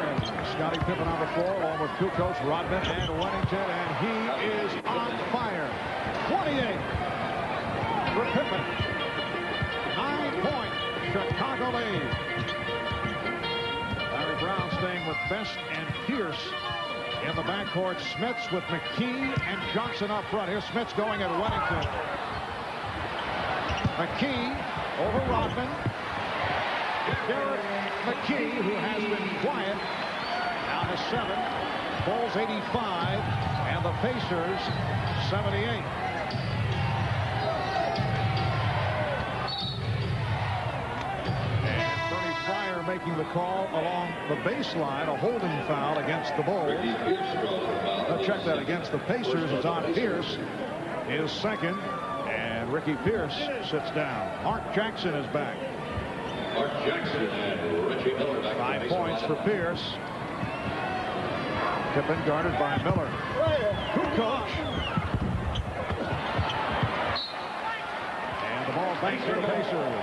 and Scottie Pippen on the floor, along with Kukoc, Rodman, and Wennington, and he is on fire. 28 for Pippen. 9-point Chicago lead. Larry Brown staying with Best and Pierce in the backcourt. Smits with McKee and Johnson up front. Here's Smits going at Wennington. McKee over Rodman. Derek McKee, who has been quiet, down to 7. Bulls 85, and the Pacers 78. And Bernie Fryer making the call along the baseline, a holding foul against the Bulls. Now check that against the Pacers. It's on Pierce, his second. And Ricky Pierce sits down. Mark Jackson is back. Mark Jackson and Richie Miller back. 5 points for Pierce. Pippen guarded by Miller. Kukoc. And the ball back to the Pacers.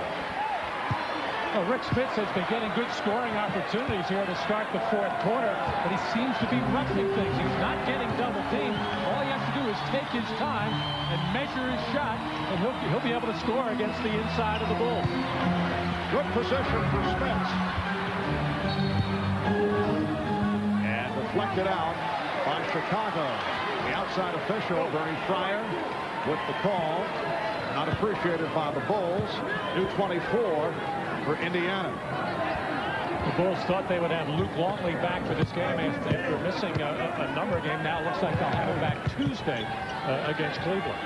Well, Rick Smits has been getting good scoring opportunities here to start the fourth quarter, but he seems to be roughing things. He's not getting double teamed. All he has to do is take his time and measure his shot, and he'll be able to score against the inside of the Bulls. Good position for Smits. And deflected out by Chicago. The outside official, Bernie Fryer, with the call. Not appreciated by the Bulls. New 24 for Indiana. The Bulls thought they would have Luke Longley back for this game after missing a number game. Now it looks like they'll have him back Tuesday against Cleveland.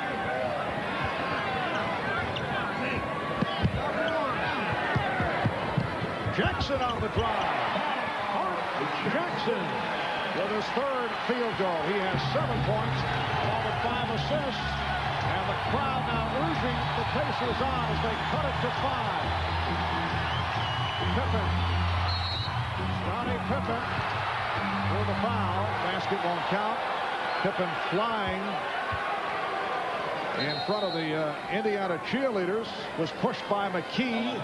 Jackson on the drive. Jackson with his third field goal. He has 7 points, along with 5 assists. And the crowd now urging the Pacers on as they cut it to 5. Pippen. Scottie Pippen for the foul. Basket won't count. Pippen flying in front of the Indiana cheerleaders, was pushed by McKee.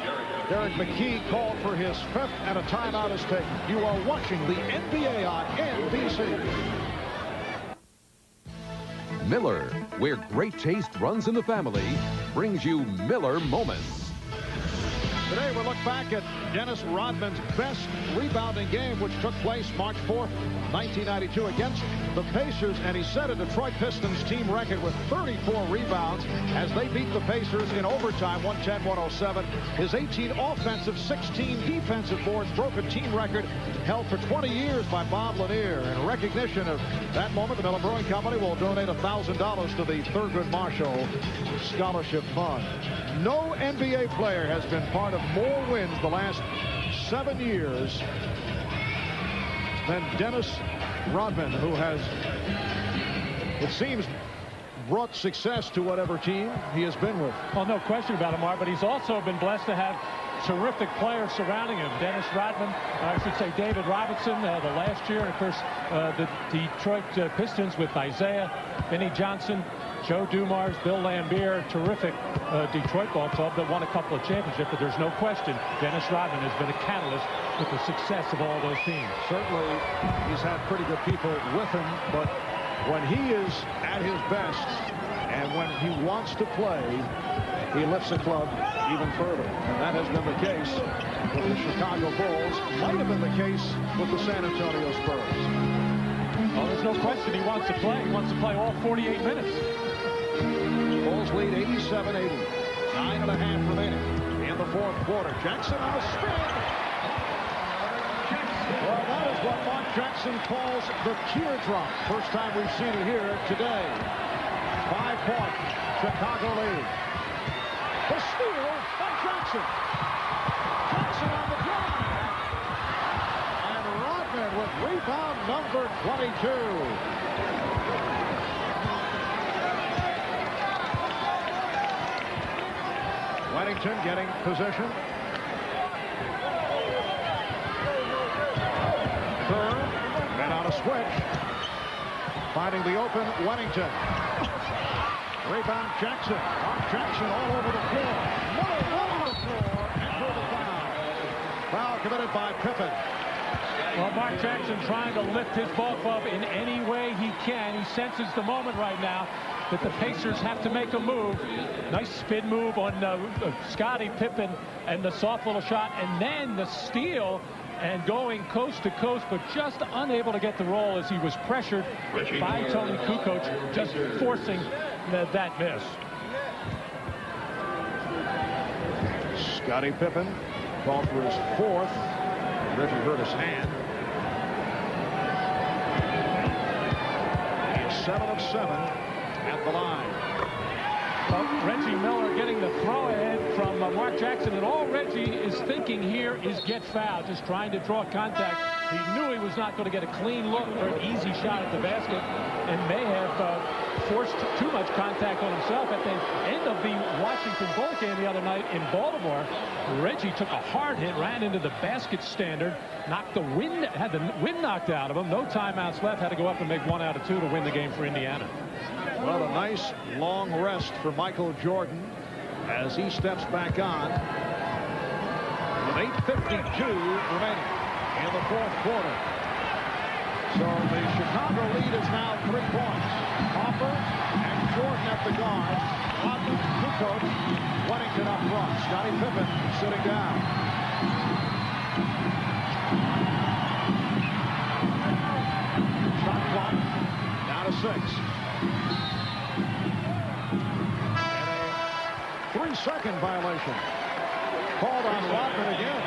Derek McKee called for his 5th, and a timeout is taken. You are watching the NBA on NBC. Miller, where great taste runs in the family, brings you Miller Moments. Today we look back at Dennis Rodman's best rebounding game, which took place March 4th, 1992 against the Pacers, and he set a Detroit Pistons team record with 34 rebounds as they beat the Pacers in overtime, 110-107. His 18 offensive, 16 defensive boards broke a team record held for 20 years by Bob Lanier. In recognition of that moment, the Miller Brewing Company will donate $1,000 to the Thurgood Marshall Scholarship Fund. No NBA player has been part of more wins the last 7 years than Dennis Rodman, who has, it seems, brought success to whatever team he has been with. Well, no question about it, Mark, but he's also been blessed to have terrific players surrounding him. Dennis Rodman, I should say David Robinson, the last year, and of course the Detroit Pistons with Isaiah, Vinnie Johnson, Joe Dumars, Bill Laimbeer, terrific Detroit ball club that won a couple of championships, but there's no question Dennis Rodman has been a catalyst with the success of all those teams. Certainly, he's had pretty good people with him, but when he is at his best and when he wants to play, he lifts the club even further. And that has been the case with the Chicago Bulls. Might have been the case with the San Antonio Spurs. Well, there's no question he wants to play. He wants to play all 48 minutes. Bulls lead 87-80. 9.5 remaining in the 4th quarter. Jackson on a spin. Well, that is what Mark Jackson calls the teardrop. First time we've seen it here today. 5-point Chicago lead. The steal by Jackson. Jackson on the drive. And Rodman with rebound number 22. Weddington getting position. Kerr, and on a switch. Finding the open Weddington. Rebound Jackson. Mark Jackson all over the floor. Miller all over the floor. And for the foul. Foul committed by Pippen. Well, Mark Jackson trying to lift his ball club in any way he can. He senses the moment right now that the Pacers have to make a move. Nice spin move on Scottie Pippen and the soft little shot, and then the steal and going coast to coast, but just unable to get the roll as he was pressured by Tony Kukoc, just forcing that miss. Scottie Pippen called for his 4th. Reggie hurt his hand. He's 7 of 7 at the line. Well, Reggie Miller getting the throw ahead from Mark Jackson, and all Reggie is thinking here is get fouled, just trying to draw contact. He knew he was not going to get a clean look or an easy shot at the basket, and may have forced too much contact on himself. At the end of the Washington Bull game the other night in Baltimore, Reggie took a hard hit, ran into the basket standard, had the wind knocked out of him. No timeouts left, had to go up and make 1 out of 2 to win the game for Indiana. Well, a nice long rest for Michael Jordan as he steps back on with 8:52 remaining in the 4th quarter. So the Chicago lead is now 3 points. Hopper and Jordan at the guard. Rodman, Kukoc, Weddington up front. Scottie Pippen sitting down. Shot clock down to 6. And a 3-second violation called on Rodman again.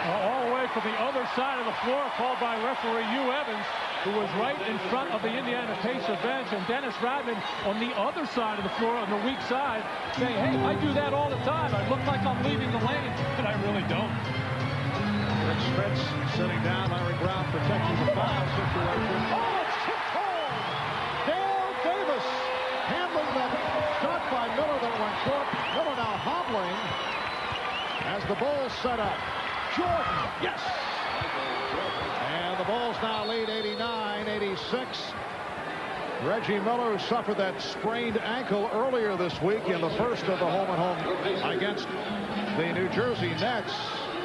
All the way from the other side of the floor, called by referee Hugh Evans, who was right in front of the Indiana Pacer bench, and Dennis Rodman on the other side of the floor, on the weak side, saying, hey, I do that all the time. I look like I'm leaving the lane, and I really don't. Rick Smits sitting down. Larry Brown protecting the foul situation. Oh, it's tipped home. Dale Davis handling that shot by Miller that went short. Miller now hobbling as the Bulls set up. Jordan, yes. And the Bulls now lead 89-86. Reggie Miller, who suffered that sprained ankle earlier this week in the first of the home-and-home against the New Jersey Nets,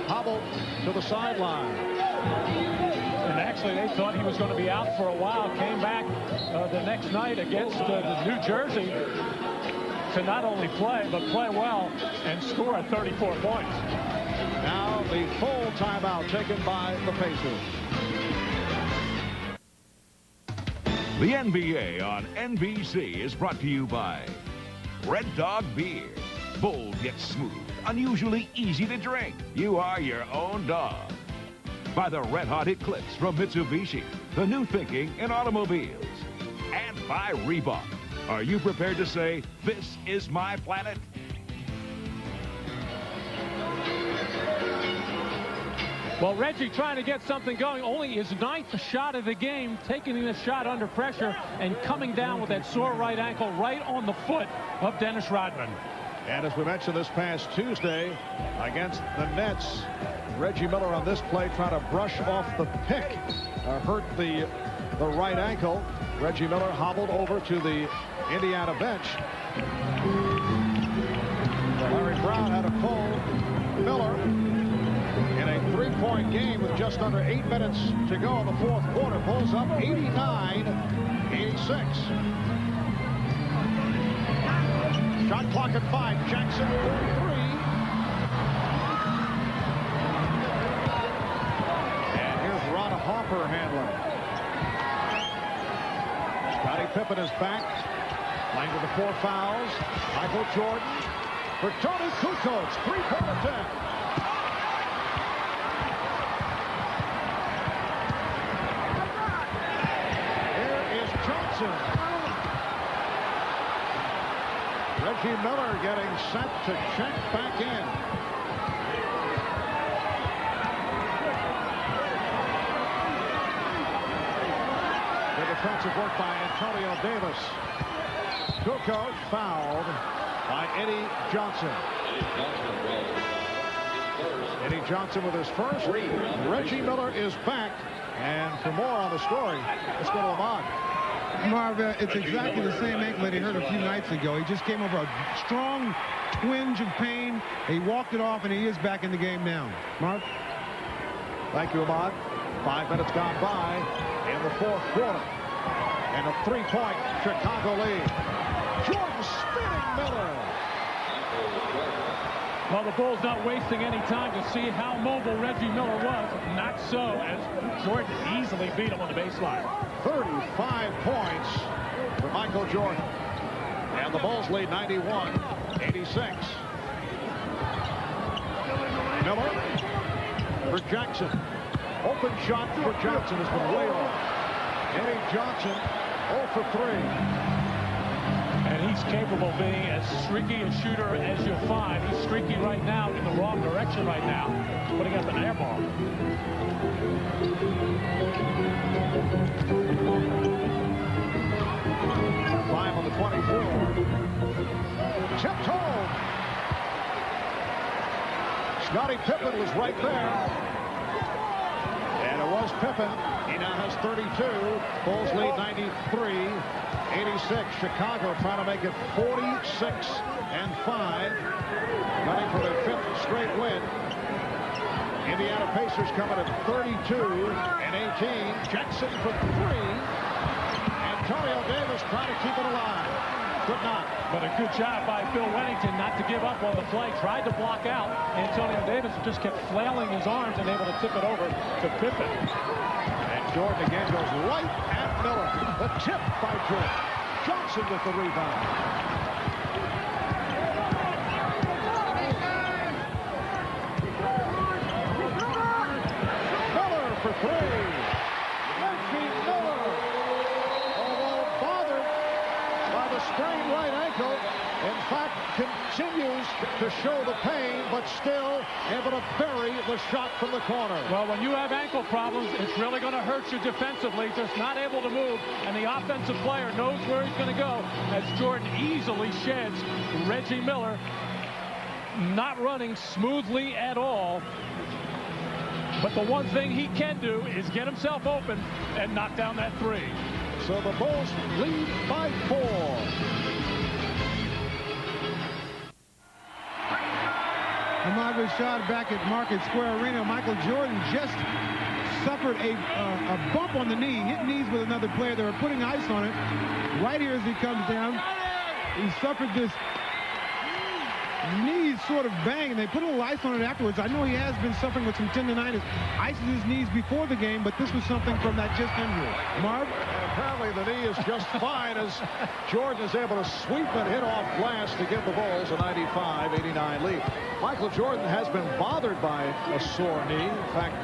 hobbled to the sideline. And actually, they thought he was going to be out for a while. Came back the next night against the New Jersey to not only play, but play well and score 34 points. Now the full timeout taken by the Pacers. The NBA on NBC is brought to you by Red Dog Beer. Bold yet smooth, unusually easy to drink. You are your own dog. By the Red Hot Eclipse from Mitsubishi, the new thinking in automobiles. And by Reebok. Are you prepared to say, this is my planet? Well, Reggie trying to get something going. Only his 9th shot of the game, taking the shot under pressure and coming down with that sore right ankle right on the foot of Dennis Rodman. And as we mentioned this past Tuesday against the Nets, Reggie Miller on this play trying to brush off the pick, hurt the right ankle. Reggie Miller hobbled over to the Indiana bench. Larry Brown had to pull Miller in a 3-point game with just under 8 minutes to go in the fourth quarter. Bulls up 89-86. Shot clock at 5. Jackson for 3. And here's Ron Harper handling. Scottie Pippen is back. Playing with the 4 fouls. Michael Jordan for Tony Kukoc. 3-point attempt. Here is Johnson. Reggie Miller getting set to check back in. The defensive work by Antonio Davis. Kukoc fouled by Eddie Johnson. Eddie Johnson with his first. Reggie Miller is back. And for more on the story, let's go to Lamont. Marv, it's exactly the same ankle that he hurt a few nights ago. He just came over a strong twinge of pain. He walked it off, and he is back in the game now. Marv? Thank you, Ahmad. 5 minutes gone by in the fourth quarter. And a 3-point Chicago lead. Jordan spinning Miller. Well, the Bulls not wasting any time to see how mobile Reggie Miller was. Not so, as Jordan easily beat him on the baseline. 35 points for Michael Jordan. And the Bulls lead 91-86. Miller for Jackson. Open shot for Johnson has been way off. Eddie Johnson 0 for 3. And he's capable of being as streaky a shooter as you'll find. He's streaky right now in the wrong direction right now, putting up an air ball. Five on the 24. Tipped home. Scottie Pippen was right there. And it was Pippen. He now has 32. Bulls lead 93-86. Chicago trying to make it 46-5. Running for their 5th straight win. Indiana Pacers coming at 32-18. Jackson for 3. Antonio Davis trying to keep it alive. Could not. But a good job by Bill Wennington not to give up on the play. Tried to block out. Antonio Davis just kept flailing his arms and able to tip it over to Pippen. And Jordan again goes right at Miller. The tip by Jordan. Johnson with the rebound. show the pain, but still able to bury the shot from the corner. Well, when you have ankle problems, it's really going to hurt you defensively. Just not able to move, and the offensive player knows where he's going to go as Jordan easily sheds Reggie Miller, not running smoothly at all. But the one thing he can do is get himself open and knock down that three. So the Bulls lead by 4. Ahmad Rashad back at Market Square Arena. Michael Jordan just suffered a bump on the knee, hit knees with another player. They were putting ice on it. Right here as he comes down, he suffered this knees sort of bang, and they put a little ice on it afterwards. I know he has been suffering with some tendonitis. Ices his knees before the game, but this was something from that just injury. Marv? Apparently the knee is just fine as Jordan is able to sweep and hit off glass to give the Bulls a 95-89 lead. Michael Jordan has been bothered by a sore knee. In fact,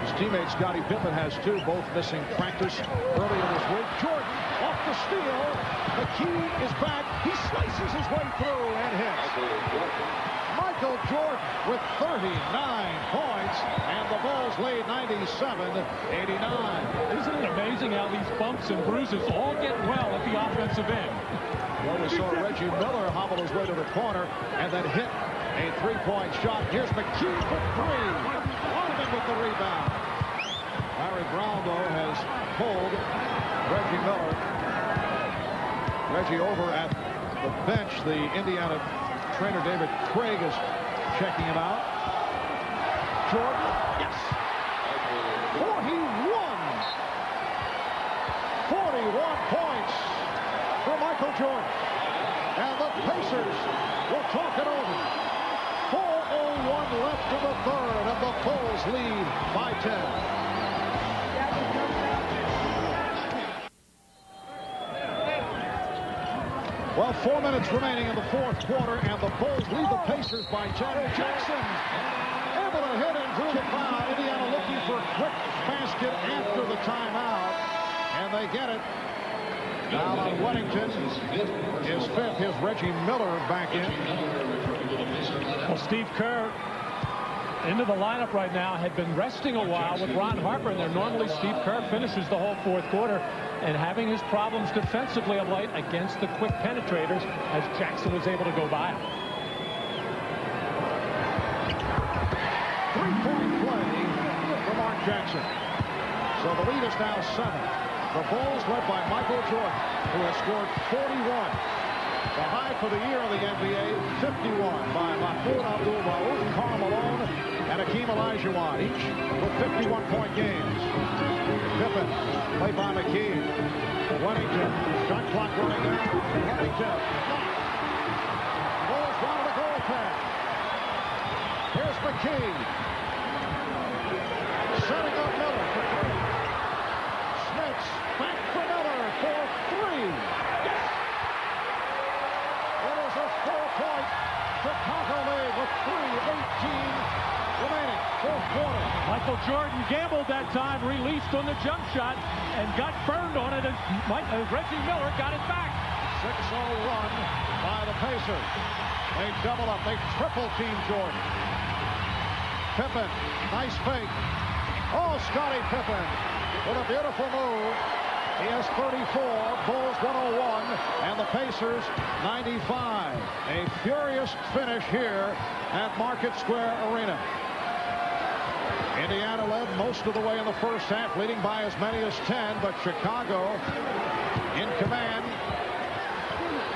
his teammate Scottie Pippen has too, both missing practice earlier this week. Jordan off the steal. McKee is back. He slices his way through and hits. Michael Jordan with 39 points, and the Bulls lead 97-89. Isn't it amazing how these bumps and bruises all get well at the offensive end? Well, we saw Reggie Miller hobble his way to the corner and then hit a three-point shot. Here's McKee for three. Donovan with the rebound. Larry Brown, though, has pulled Reggie Miller. Reggie over at the bench. The Indiana trainer David Craig is checking him out. Jordan, yes. 41 points for Michael Jordan. And the Pacers will talk it over. 4:01 left in the third, and the Bulls lead by 10. Well, 4 minutes remaining in the fourth quarter, and the Bulls lead the Pacers by 10. Jackson able to hit into the foul. Indiana looking for a quick basket after the timeout, and they get it. Now on Weddington is fifth. Here's Reggie Miller back in. Well, Steve Kerr into the lineup right now, had been resting a while with Ron Harper in there. Normally Steve Kerr finishes the whole fourth quarter, and having his problems defensively of late against the quick penetrators as Jackson was able to go by him. Three-point play for Mark Jackson. So the lead is now 7. The Bulls led by Michael Jordan, who has scored 41. The high for the year in the NBA, 51 by Mahmoud Abdul-Rauf, Karl Malone, and Hakeem Olajuwon, each with 51-point games. Pippen, played by McKee. Weddington, shot clock running down. Weddington, Bulls down to the goal path. Here's McKee. Setting up Miller for three. Smits back for Miller for three. Yes! It is a 4-point Chicago lead with 3:18 remaining. Fourth quarter. Michael Jordan gambled that time, released on the jump shot, and got burned on it as Reggie Miller got it back. 6-0 run by the Pacers. They double up. They triple team Jordan. Pippen, nice fake. Oh, Scottie Pippen with a beautiful move. He has 34, Bulls 101, and the Pacers 95. A furious finish here at Market Square Arena. Indiana led most of the way in the first half, leading by as many as 10, but Chicago in command,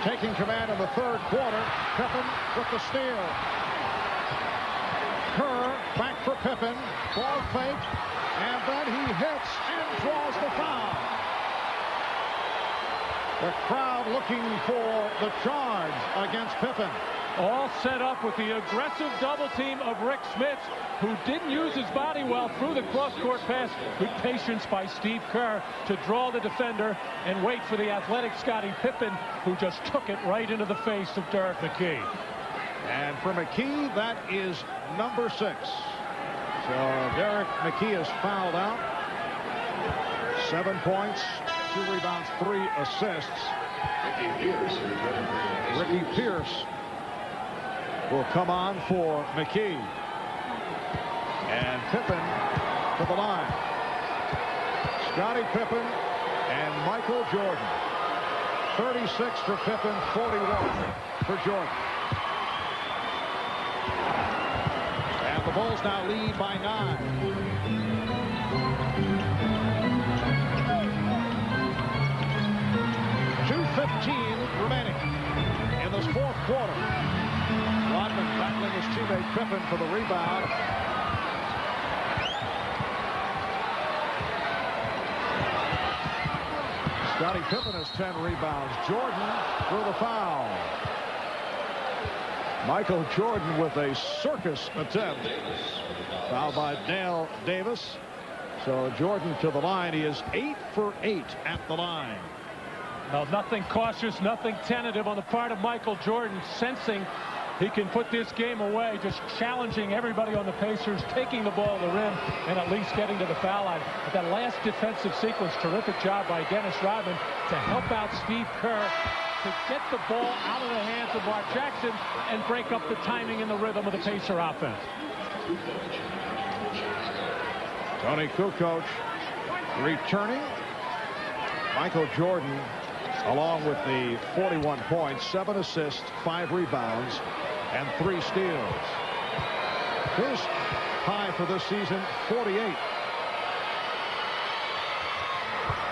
taking command in the third quarter. Pippen with the steal. Kerr back for Pippen, ball fake, and then he hits and draws the foul. The crowd looking for the charge against Pippen. All set up with the aggressive double team of Rick Smits, who didn't use his body well through the cross-court pass. Good patience by Steve Kerr to draw the defender and wait for the athletic Scottie Pippen, who just took it right into the face of Derek McKee. And for McKee, that is number 6. So Derek McKee is fouled out. 7 points, 2 rebounds, 3 assists. Ricky Pierce will come on for McKee. And Pippen to the line. Scottie Pippen and Michael Jordan. 36 for Pippen, 41 for Jordan. And the Bulls now lead by 9. .2:15 remaining in this fourth quarter. Rodman battling his teammate Pippen for the rebound. Scottie Pippen has 10 rebounds. Jordan through the foul. Michael Jordan with a circus attempt. Foul by Dale Davis. So Jordan to the line. He is 8 for 8 at the line. Well, nothing cautious, nothing tentative on the part of Michael Jordan, sensing he can put this game away, just challenging everybody on the Pacers, taking the ball to the rim, and at least getting to the foul line. But that last defensive sequence, terrific job by Dennis Rodman to help out Steve Kerr to get the ball out of the hands of Mark Jackson and break up the timing and the rhythm of the Pacer offense. Tony Kukoc returning. Michael Jordan, along with the 41 points, 7 assists, 5 rebounds, and 3 steals. His high for this season, 48.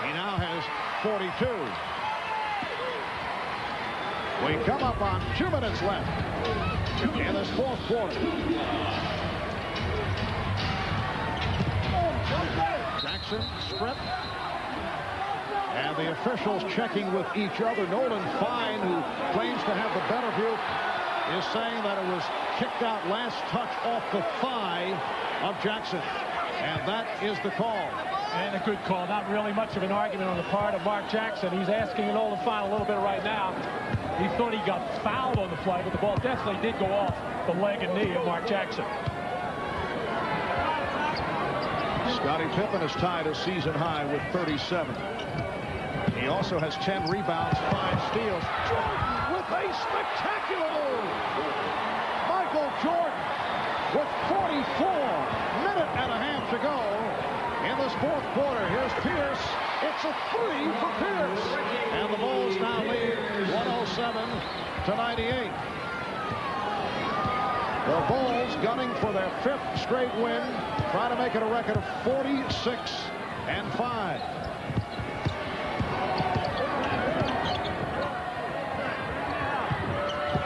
He now has 42. We come up on 2 minutes left in this fourth quarter. Jackson strip. And the officials checking with each other. Nolan Fine, who claims to have the better view, is saying that it was kicked out last touch off the thigh of Jackson. And that is the call. And a good call. Not really much of an argument on the part of Mark Jackson. He's asking Nolan Fine a little bit right now. He thought he got fouled on the play, but the ball definitely did go off the leg and knee of Mark Jackson. Scottie Pippen is tied a season high with 37. He also has 10 rebounds, 5 steals. Jordan with a spectacular move. Michael Jordan with 44. Minute and a half to go in this fourth quarter. Here's Pierce. It's a 3 for Pierce. And the Bulls now lead 107-98. The Bulls gunning for their 5th straight win, trying to make it a record of 46-5.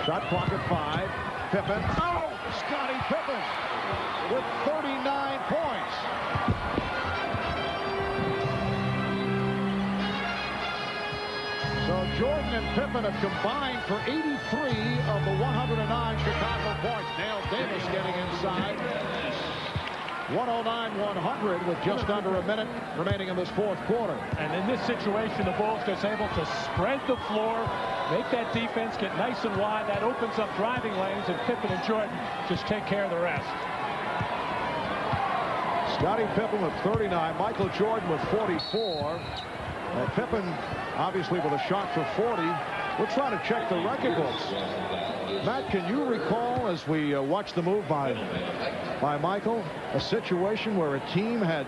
Shot clock at 5. Pippen. Oh, Scottie Pippen with 39 points. So Jordan and Pippen have combined for 83 of the 109 Chicago points. Dale Davis getting inside. 109-100 with just under a minute remaining in this fourth quarter. And in this situation, the Bulls just able to spread the floor, make that defense get nice and wide. That opens up driving lanes, and Pippen and Jordan just take care of the rest. Scottie Pippen with 39, Michael Jordan with 44. Pippen obviously with a shot for 40. We're trying to check the record books. Matt, can you recall, as we watch the move by Michael, a situation where a team had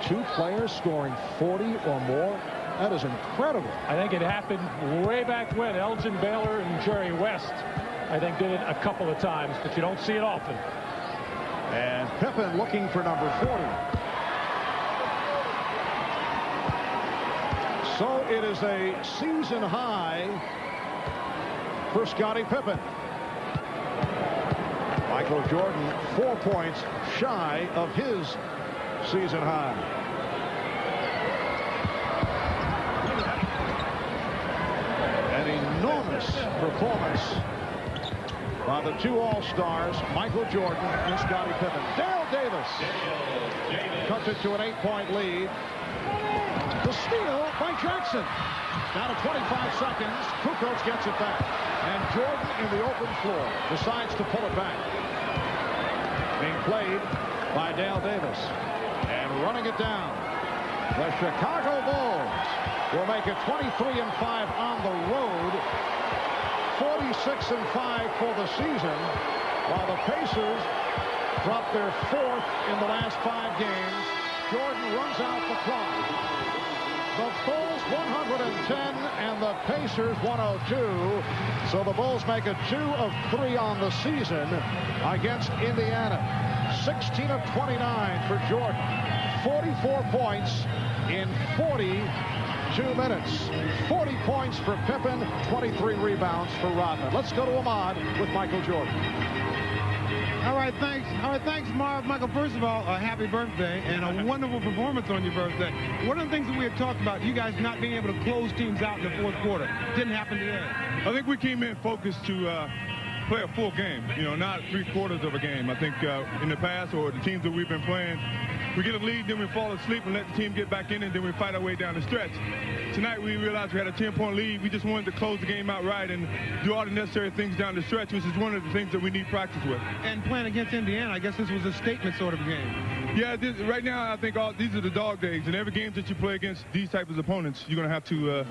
2 players scoring 40 or more? That is incredible. I think it happened way back when. Elgin Baylor and Jerry West, I think, did it a couple of times, but you don't see it often. And Pippen looking for number 40. So it is a season high for Scottie Pippen. Michael Jordan 4 points shy of his season high. An enormous performance by the 2 All-Stars, Michael Jordan and Scottie Pippen. Dale Davis cuts it to an 8-point lead. The steal by Jackson. Down to 25 seconds. Kukoc gets it back. And Jordan in the open floor decides to pull it back. Being played by Dale Davis. And running it down. The Chicago Bulls will make it 23-5 on the road 46-5 for the season, while the Pacers dropped their 4th in the last 5 games. Jordan runs out the clock. The Bulls 110 and the Pacers 102. So the Bulls make it 2 of 3 on the season against Indiana. 16 of 29 for Jordan. 44 points in 42 minutes. 40 points for Pippen, 23 rebounds for Rodman. Let's go to Ahmad with Michael Jordan. All right, thanks, Marv. Michael, first of all, happy birthday and a wonderful performance on your birthday. One of the things that we had talked about, you guys not being able to close teams out in the 4th quarter. Didn't happen today. I think we came in focused to play a full game, not 3/4 of a game. I think in the past, or the teams that we've been playing, we get a lead, then we fall asleep and let the team get back in, and then we fight our way down the stretch. Tonight we realized we had a 10-point lead. We just wanted to close the game out right and do all the necessary things down the stretch, which is one of the things that we need practice with. And playing against Indiana, I guess this was a statement sort of game. Yeah, right now I think these are the dog days, and every game that you play against these types of opponents, you're going to have to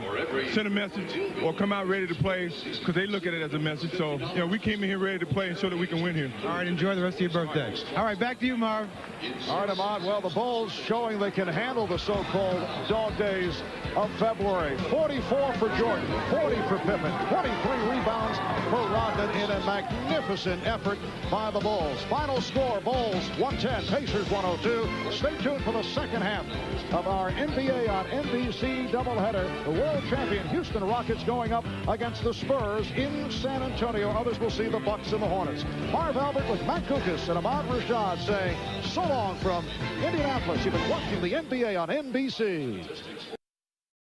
send a message or come out ready to play, because they look at it as a message. So, we came in here ready to play and show that we can win here. All right, enjoy the rest of your birthday. All right, back to you, Marv. All right, Ahmad. Well, the Bulls showing they can handle the so-called dog days of February. 44 for Jordan, 40 for Pippen, 23 rebounds for Rodman in a magnificent effort by the Bulls. Final score, Bulls 110, Pacers 102. Stay tuned for the second half of our NBA on NBC doubleheader. The world champion Houston Rockets going up against the Spurs in San Antonio. Others will see the Bucks and the Hornets. Marv Albert with Matt Kukas and Ahmad Rashad saying so long from Indianapolis. You've been watching the NBA on NBC.